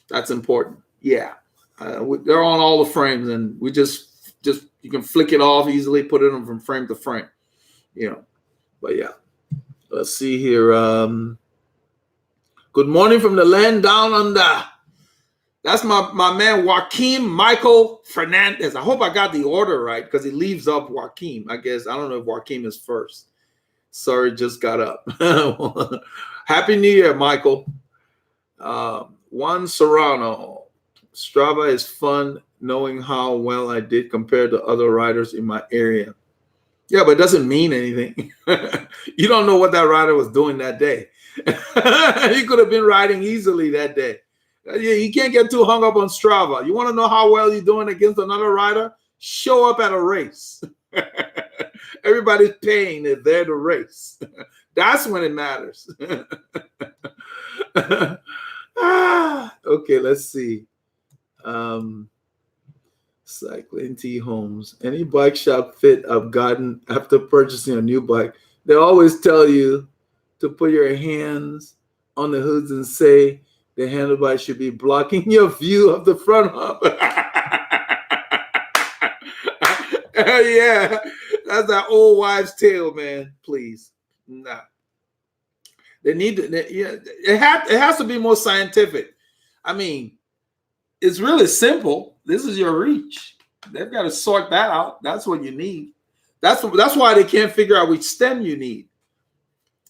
That's important. Yeah. They're on all the frames, and we just you can flick it off easily, put it on from frame to frame. But yeah. Let's see here. Good morning from the land down under. That's my man Joaquin Michael Fernandez. I hope I got the order right because he leaves up Joaquin. I guess I don't know if Joaquin is first. Sorry, just got up. Happy New Year, Michael. Juan Serrano. Strava is fun knowing how well I did compared to other riders in my area. Yeah, but it doesn't mean anything. You don't know what that rider was doing that day. He could have been riding easily that day. You can't get too hung up on Strava. You want to know how well you're doing against another rider? Show up at a race. Everybody's paying. They're there to race. That's when it matters. Okay, let's see. Cycling T Homes. Any bike shop fit I've gotten after purchasing a new bike, they always tell you to put your hands on the hoods and say the handlebar should be blocking your view of the front hump. Yeah, that's that old wives' tale, man. Please, nah. They need to. It has to be more scientific. I mean, it's really simple. This is your reach. They've got to sort that out. That's what you need. That's why they can't figure out which stem you need.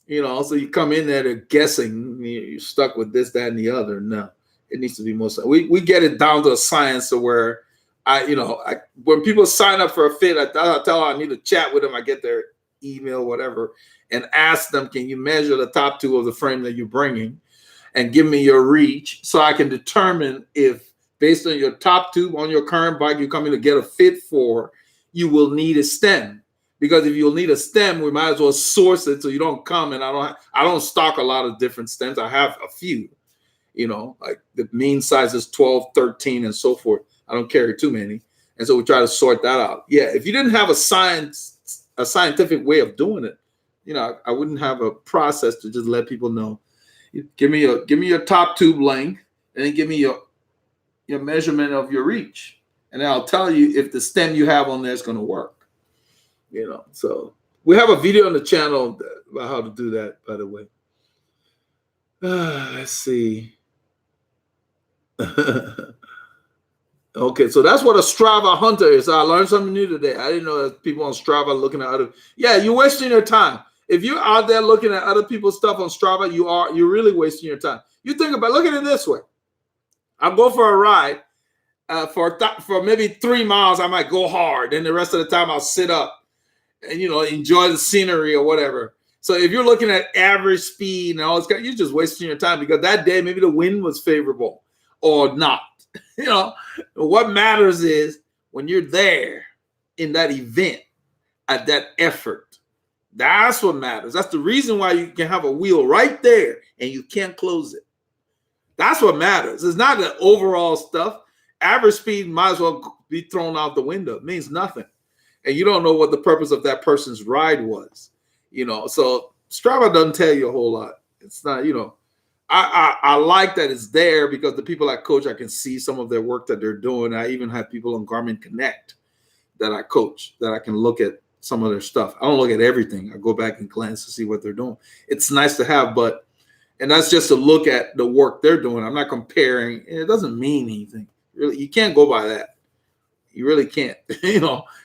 So you come in there guessing. You're stuck with this, that, and the other. No, it needs to be more. We get it down to a science to where when people sign up for a fit, I tell them I need to chat with them. I get their email, whatever, and ask them, can you measure the top two of the frame that you're bringing and give me your reach so I can determine if, based on your top tube on your current bike you're coming to get a fit for, you will need a stem. Because if you'll need a stem, we might as well source it so you don't come. And I don't stock a lot of different stems. I have a few, like the mean size is 12, 13, and so forth. I don't carry too many. And so we try to sort that out. Yeah, if you didn't have a scientific way of doing it, I wouldn't have a process to just let people know. Give me your top tube length, and then give me your measurement of your reach, and I'll tell you if the stem you have on there is going to work. So we have a video on the channel about how to do that, by the way. Let's see. Okay, so that's what a Strava hunter is. I learned something new today. I didn't know that people on Strava looking at other. Yeah, you're wasting your time. If you're out there looking at other people's stuff on Strava, you're really wasting your time. You think about look at it this way. I'll go for a ride for maybe 3 miles. I might go hard, and the rest of the time I'll sit up and enjoy the scenery or whatever. So if you're looking at average speed and all this, you're just wasting your time because that day maybe the wind was favorable or not. What matters is when you're there in that event at that effort. That's what matters. That's the reason why you can have a wheel right there and you can't close it. That's what matters. It's not the overall stuff. Average speed might as well be thrown out the window. It means nothing. And you don't know what the purpose of that person's ride was. So Strava doesn't tell you a whole lot. It's not, I like that it's there because the people I coach, I can see some of their work that they're doing. I even have people on Garmin Connect that I coach that I can look at some of their stuff. I don't look at everything. I go back and glance to see what they're doing. It's nice to have, and that's just to look at the work they're doing. I'm not comparing. It doesn't mean anything. Really, you can't go by that. You really can't.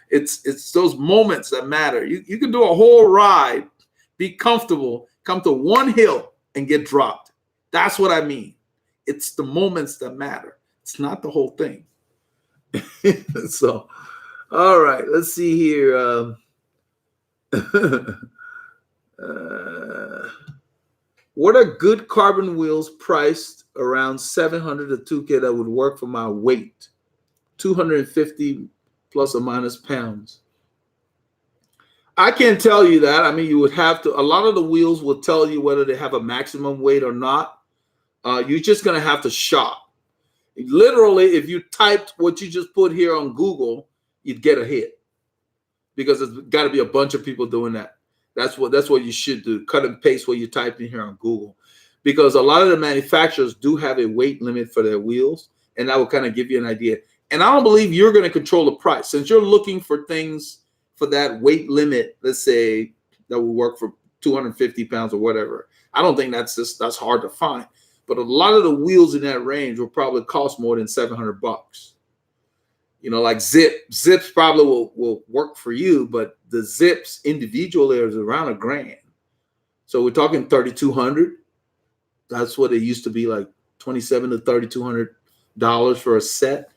It's those moments that matter. You can do a whole ride, be comfortable, come to one hill and get dropped. That's what I mean. It's the moments that matter. It's not the whole thing. So, all right, let's see here. What are good carbon wheels priced around 700 to 2K that would work for my weight? 250 plus or minus pounds. I can't tell you that. I mean, you would have to. A lot of the wheels will tell you whether they have a maximum weight or not. you're just going to have to shop. Literally, if you typed what you just put here on Google, you'd get a hit, because it's got to be a bunch of people doing that. That's what you should do. Cut and paste what you typed in here on Google, because a lot of the manufacturers do have a weight limit for their wheels, and that will kind of give you an idea. And I don't believe you're going to control the price, since you're looking for things for that weight limit. Let's say that will work for 250 pounds or whatever. I don't think that's hard to find. But a lot of the wheels in that range will probably cost more than $700. You know, like Zips probably will work for you, but the Zips individually is around $1,000. So we're talking 3,200. That's what it used to be, like $2,700 to $3,200 for a set.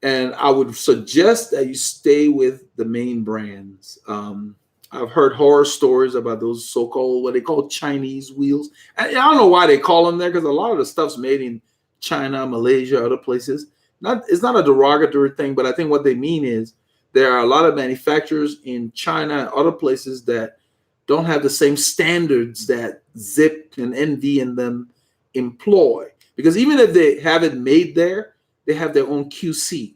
And I would suggest that you stay with the main brands. I've heard horror stories about those so-called, what they call Chinese wheels. And I don't know why they call them there, because a lot of the stuff's made in China, Malaysia, other places. It's not a derogatory thing, but I think what they mean is there are a lot of manufacturers in China and other places that don't have the same standards that Zip and NV and them employ. Because even if they have it made there, they have their own QC.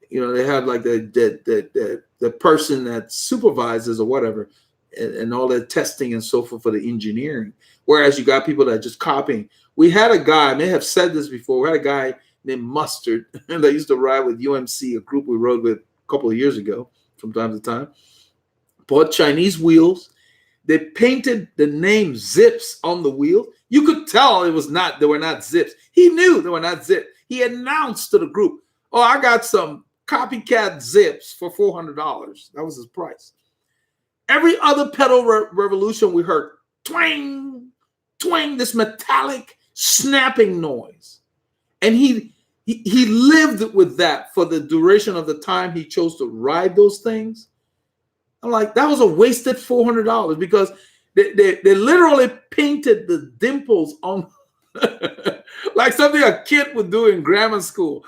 You know, they have like the person that supervises or whatever, and all that testing and so forth for the engineering. Whereas you got people that are just copying. We had a guy, I may have said this before, we had a guy named Mustard that used to ride with UMC, a group we rode with a couple of years ago from time to time. Bought Chinese wheels. They painted the name Zips on the wheel. You could tell they were not Zips. He knew they were not Zips. He announced to the group, "Oh, I got some copycat Zips for $400. That was his price. Every other pedal revolution we heard twang, twang, this metallic snapping noise. And he lived with that for the duration of the time he chose to ride those things. I'm like, that was a wasted $400, because they literally painted the dimples on like something a kid would do in grammar school.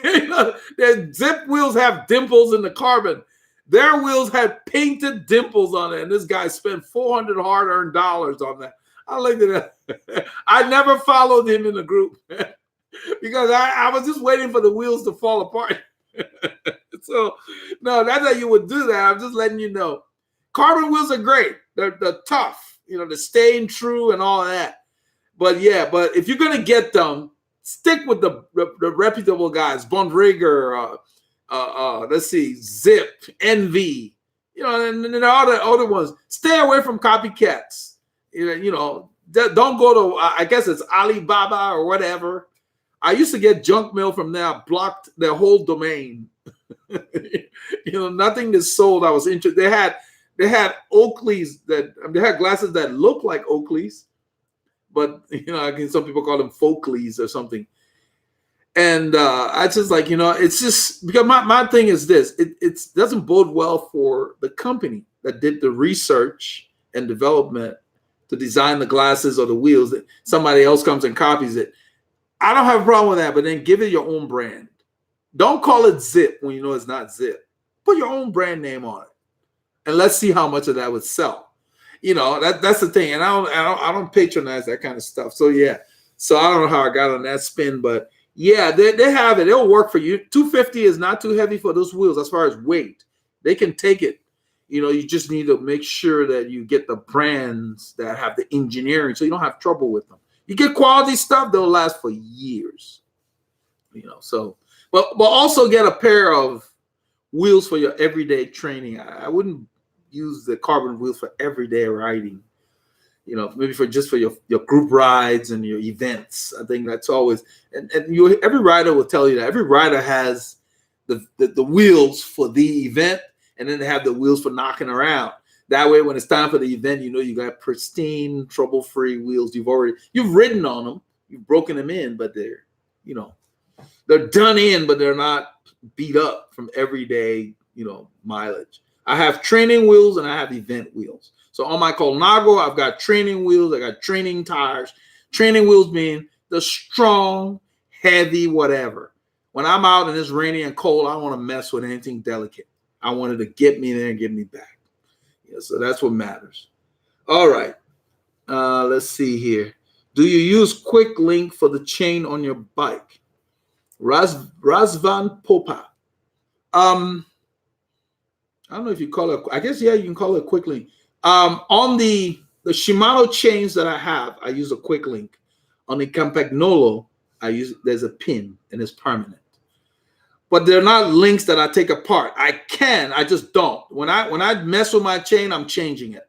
You know, their Zip wheels have dimples in the carbon. Their wheels had painted dimples on it, and this guy spent $400 hard-earned dollars on that. I looked at that. I never followed him in the group because I was just waiting for the wheels to fall apart. So, no, that's how you would do that. I'm just letting you know. Carbon wheels are great. They're tough. You know, they're staying true and all that. But if you're going to get them, stick with the reputable guys. Bontrager, let's see, Zip, NV, you know, and all the other ones. Stay away from copycats. You know, don't go to, I guess it's Alibaba or whatever. I used to get junk mail from there. I blocked their whole domain. You know, nothing is sold. I was interested. They had Oakleys they had glasses that look like Oakleys, but you know, some people call them Folkleys or something. And I just like, you know, it's just because my thing is this: it doesn't bode well for the company that did the research and development to design the glasses or the wheels. That somebody else comes and copies it. I don't have a problem with that, but then give it your own brand. Don't call it Zip when you know it's not Zip. Put your own brand name on it, and let's see how much of that would sell. You know, that's the thing. And I don't patronize that kind of stuff. So yeah, so I don't know how I got on that spin, but yeah, they have it. It'll work for you. 250 is not too heavy for those wheels as far as weight. They can take it. You know, you just need to make sure that you get the brands that have the engineering, so you don't have trouble with them. You get quality stuff, they'll last for years. You know, so but also get a pair of wheels for your everyday training. I wouldn't use the carbon wheels for everyday riding. You know, maybe for your group rides and your events. I think that's always every rider will tell you that. Every rider has the wheels for the event, and then they have the wheels for knocking around. That way, when it's time for the event, you know you got pristine, trouble-free wheels. You've ridden on them, you've broken them in, but they're done in, but they're not beat up from everyday, you know, mileage. I have training wheels and I have event wheels. So on my Colnago, I've got training wheels, I got training tires. Training wheels mean the strong, heavy, whatever. When I'm out and it's rainy and cold, I don't want to mess with anything delicate. I want it to get me there and get me back. Yeah, so that's what matters. All right. Let's see here. Do you use quick link for the chain on your bike? Razvan Popa. I don't know if you call it, I guess, yeah, you can call it a quick link. On the Shimano chains that I have, I use a quick link. On the Campagnolo, there's a pin and it's permanent. But they're not links that I take apart. I just don't. When I mess with my chain, I'm changing it.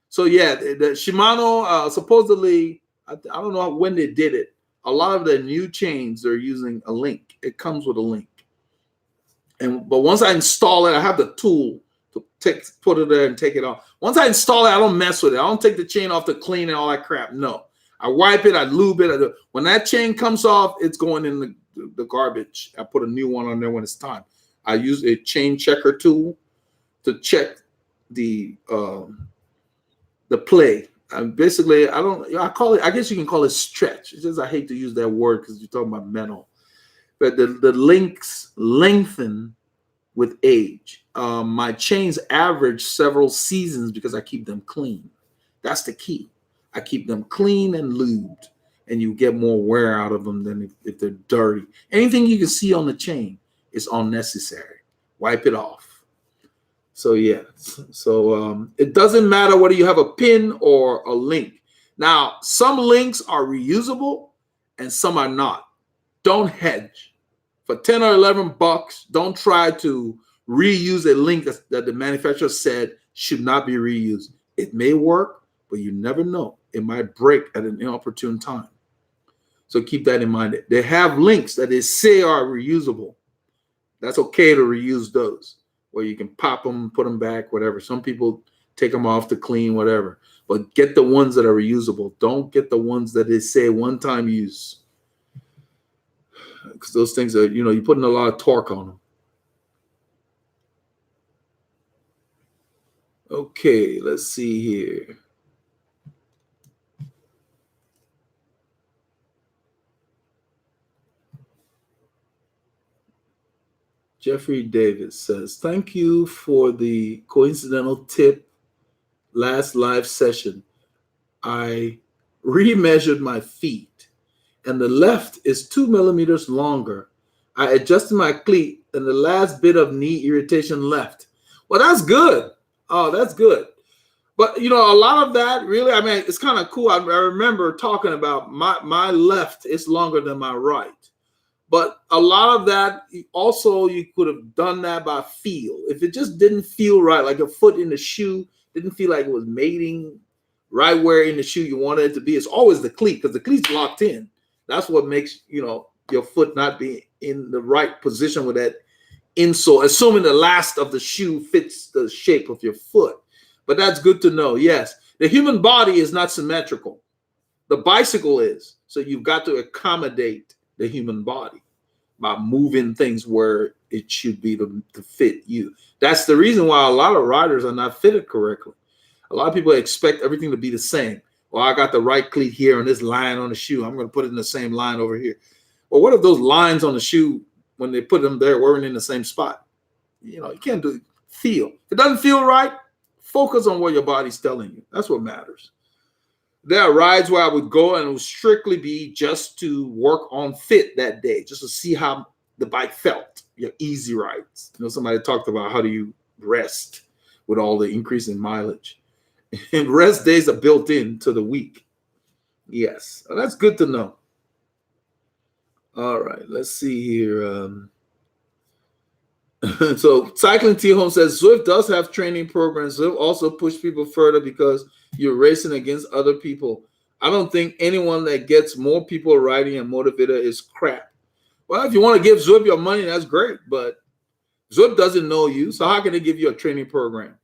So yeah, the Shimano, supposedly, I don't know when they did it. A lot of the new chains are using a link. It comes with a link. But once I install it, I have the tool to put it there and take it off. Once I install it, I don't mess with it. I don't take the chain off to clean and all that crap. No, I wipe it, I lube it. When that chain comes off, it's going in the garbage. I put a new one on there when it's time. I use a chain checker tool to check the play. Basically, I guess you can call it stretch. It's just I hate to use that word because you're talking about metal. But the links lengthen with age. My chains average several seasons because I keep them clean. That's the key. I keep them clean and lubed, and you get more wear out of them than if they're dirty. Anything you can see on the chain is unnecessary. Wipe it off. So yeah. So it doesn't matter whether you have a pin or a link. Now, some links are reusable and some are not. Don't hedge. For 10 or 11 bucks, don't try to reuse a link that the manufacturer said should not be reused. It may work, but you never know. It might break at an inopportune time. So keep that in mind. They have links that they say are reusable. That's okay to reuse those, where you can pop them, put them back, whatever. Some people take them off to clean, whatever. But get the ones that are reusable. Don't get the ones that they say one-time use. Because those things are, you're putting a lot of torque on them. Okay, let's see here. Jeffrey Davis says, thank you for the coincidental tip last live session. I remeasured my feet, and the left is 2 millimeters longer. I adjusted my cleat, and the last bit of knee irritation left. Well, that's good. Oh, that's good. But, a lot of that really, it's kind of cool. I remember talking about my left is longer than my right. But a lot of that also, you could have done that by feel. If it just didn't feel right, like a foot in the shoe, didn't feel like it was mating right where in the shoe you wanted it to be, it's always the cleat, because the cleat's locked in. That's what makes, your foot not be in the right position with that insole, assuming the last of the shoe fits the shape of your foot. But that's good to know. Yes, the human body is not symmetrical. The bicycle is. So you've got to accommodate the human body by moving things where it should be to fit you. That's the reason why a lot of riders are not fitted correctly. A lot of people expect everything to be the same. Well, I got the right cleat here and this line on the shoe. I'm going to put it in the same line over here. Well, what if those lines on the shoe, when they put them there, weren't in the same spot? You can't do it. Feel. If it doesn't feel right, focus on what your body's telling you. That's what matters. There are rides where I would go and it would strictly be just to work on fit that day, just to see how the bike felt. Your easy rides. Somebody talked about how do you rest with all the increase in mileage. And rest days are built into the week. Yes, that's good to know. All right, let's see here. So Cycling T Home says Zwift does have training programs. Zwift also push people further because you're racing against other people. I don't think anyone that gets more people riding and motivated is crap. Well, if you want to give Zwift your money, that's great, but Zwift doesn't know you, so how can they give you a training program?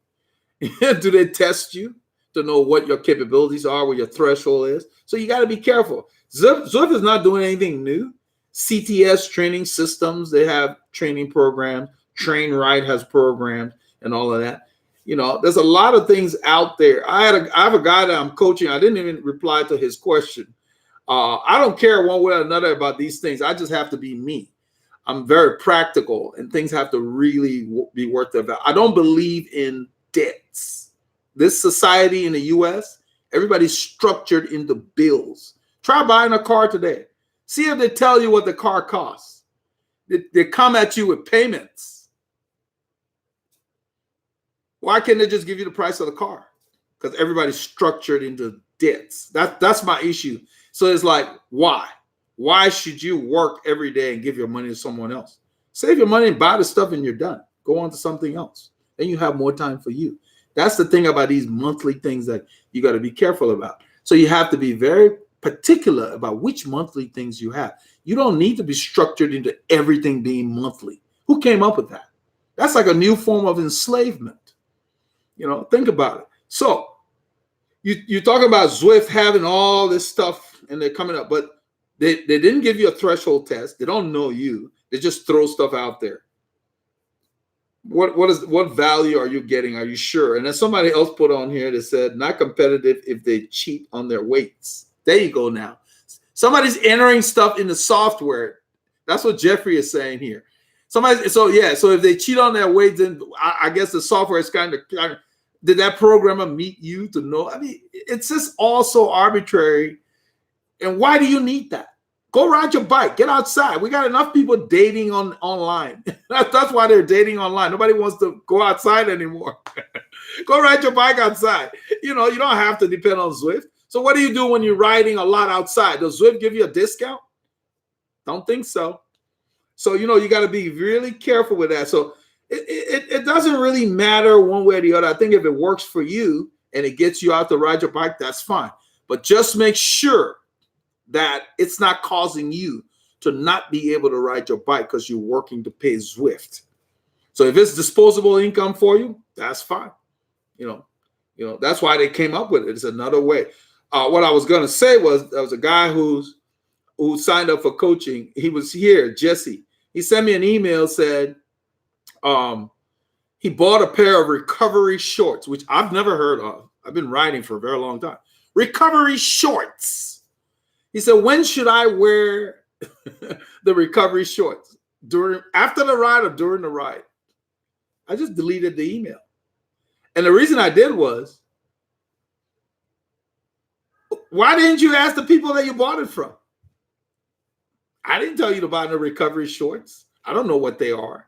Do they test you to know what your capabilities are, what your threshold is? So you got to be careful. Zwift is not doing anything new. CTS training systems, they have training programs. Train Right has programs and all of that. There's a lot of things out there. I have a guy that I'm coaching. I didn't even reply to his question. I don't care one way or another about these things. I just have to be me. I'm very practical, and things have to really be worth their value. I don't believe in debts. This society in the U.S., everybody's structured into bills. Try buying a car today. See if they tell you what the car costs. They come at you with payments. Why can't they just give you the price of the car? Because everybody's structured into debts. That's my issue. So it's like, why? Why should you work every day and give your money to someone else? Save your money and buy the stuff and you're done. Go on to something else. Then you have more time for you. That's the thing about these monthly things that you got to be careful about. So you have to be very particular about which monthly things you have. You don't need to be structured into everything being monthly. Who came up with that? That's like a new form of enslavement. Think about it. So you talk about Zwift having all this stuff and they're coming up, but they didn't give you a threshold test. They don't know you. They just throw stuff out there. What value are you getting? Are you sure? And then somebody else put on here that said not competitive if they cheat on their weights. There you go. Now somebody's entering stuff in the software. That's what Jeffrey is saying here. So if they cheat on their weights, then I guess the software is kind of did that programmer meet you to know? I mean, it's just also arbitrary. And why do you need that? Go ride your bike. Get outside. We got enough people dating online. That's why they're dating online. Nobody wants to go outside anymore. Go ride your bike outside. You don't have to depend on Zwift. So what do you do when you're riding a lot outside? Does Zwift give you a discount? Don't think so. So, you got to be really careful with that. So it doesn't really matter one way or the other. I think if it works for you and it gets you out to ride your bike, that's fine. But just make sure that it's not causing you to not be able to ride your bike because you're working to pay Zwift. So if it's disposable income for you, that's fine. That's why they came up with it. It's another way. What I was going to say was there was a guy who signed up for coaching. He was here, Jesse. He sent me an email, said he bought a pair of recovery shorts, which I've never heard of. I've been riding for a very long time. Recovery shorts. He said, when should I wear the recovery shorts? After the ride or during the ride? I just deleted the email. And the reason I did was, why didn't you ask the people that you bought it from? I didn't tell you to buy the recovery shorts. I don't know what they are.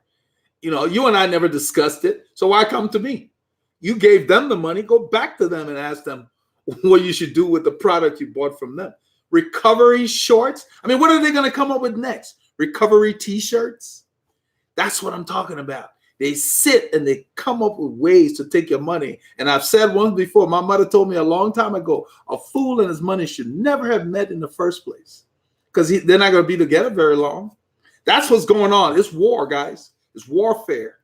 You and I never discussed it. So why come to me? You gave them the money. Go back to them and ask them what you should do with the product you bought from them. Recovery shorts. I mean, what are they going to come up with next? Recovery t-shirts? That's what I'm talking about. They sit and they come up with ways to take your money. And I've said once before, my mother told me a long time ago, a fool and his money should never have met in the first place because they're not going to be together very long. That's what's going on. It's war, guys. It's warfare.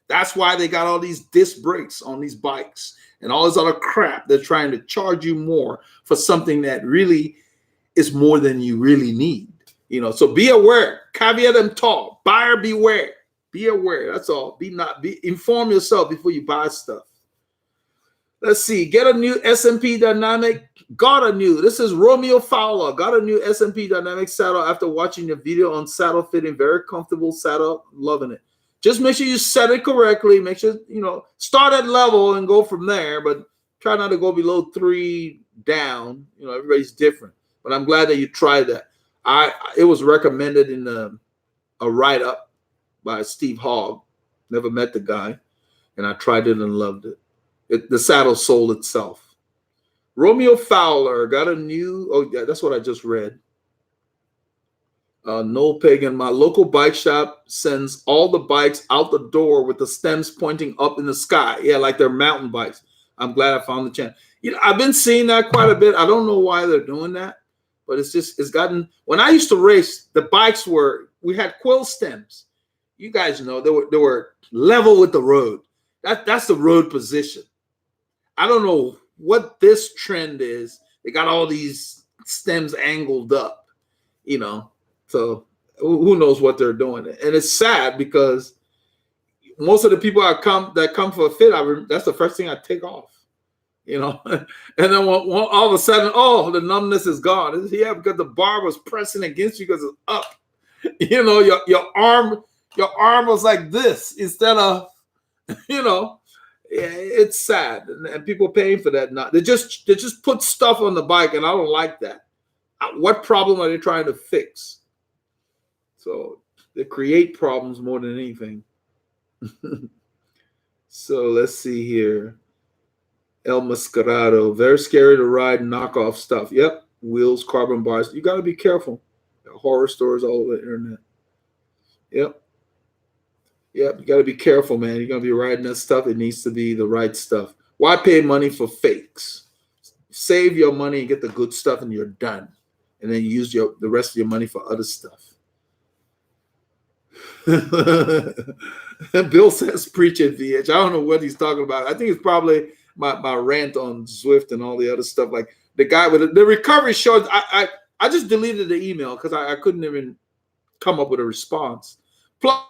That's why they got all these disc brakes on these bikes and all this other crap. They're trying to charge you more for something that really is more than you really need. So be aware. Caveat emptor. Buyer beware. Be aware. That's all. Inform yourself before you buy stuff. Let's see. Get a new S&P Dynamic. Got a new. This is Romeo Fowler. Got a new S&P Dynamic saddle after watching the video on saddle fitting. Very comfortable saddle. Loving it. Just make sure you set it correctly. Make sure, start at level and go from there. But try not to go below 3 down. Everybody's different. But I'm glad that you tried that. It was recommended in a write-up by Steve Hogg. Never met the guy. And I tried it and loved it. The saddle sold itself. Romeo Fowler got a new, oh yeah, that's what I just read. Noel Pagan, my local bike shop sends all the bikes out the door with the stems pointing up in the sky. Yeah, like they're mountain bikes. I'm glad I found the channel. I've been seeing that quite a bit. I don't know why they're doing that, but it's gotten, when I used to race, the bikes we had quill stems. You guys know they were level with the road. That's the road position. I don't know what this trend is. They got all these stems angled up, so who knows what they're doing. And it's sad because most of the people that come for a fit, that's the first thing I take off, and then all of a sudden, the numbness is gone. Yeah, because the bar was pressing against you because it's up. Your arm was like this instead of, it's sad, and people paying for that. Now they just put stuff on the bike, and I don't like that. What problem are they trying to fix? So they create problems more than anything. So let's see here. El Mascarado, very scary to ride knockoff stuff. Yep, wheels, carbon bars. You got to be careful. Horror stories all over the internet. Yep. Yep, you got to be careful, man. You're going to be riding that stuff. It needs to be the right stuff. Why pay money for fakes? Save your money and get the good stuff and you're done. And then use the rest of your money for other stuff. Bill says, preach it, VH. I don't know what he's talking about. I think it's probably my rant on Zwift and all the other stuff. Like the guy with the recovery shows. I just deleted the email because I couldn't even come up with a response. Plus,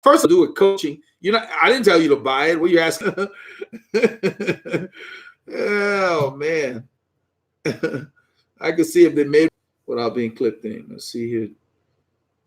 first I'll do with coaching. You know, I didn't tell you to buy it. What are you asking? Oh man. I can see if they made without being clicked in. Let's see here.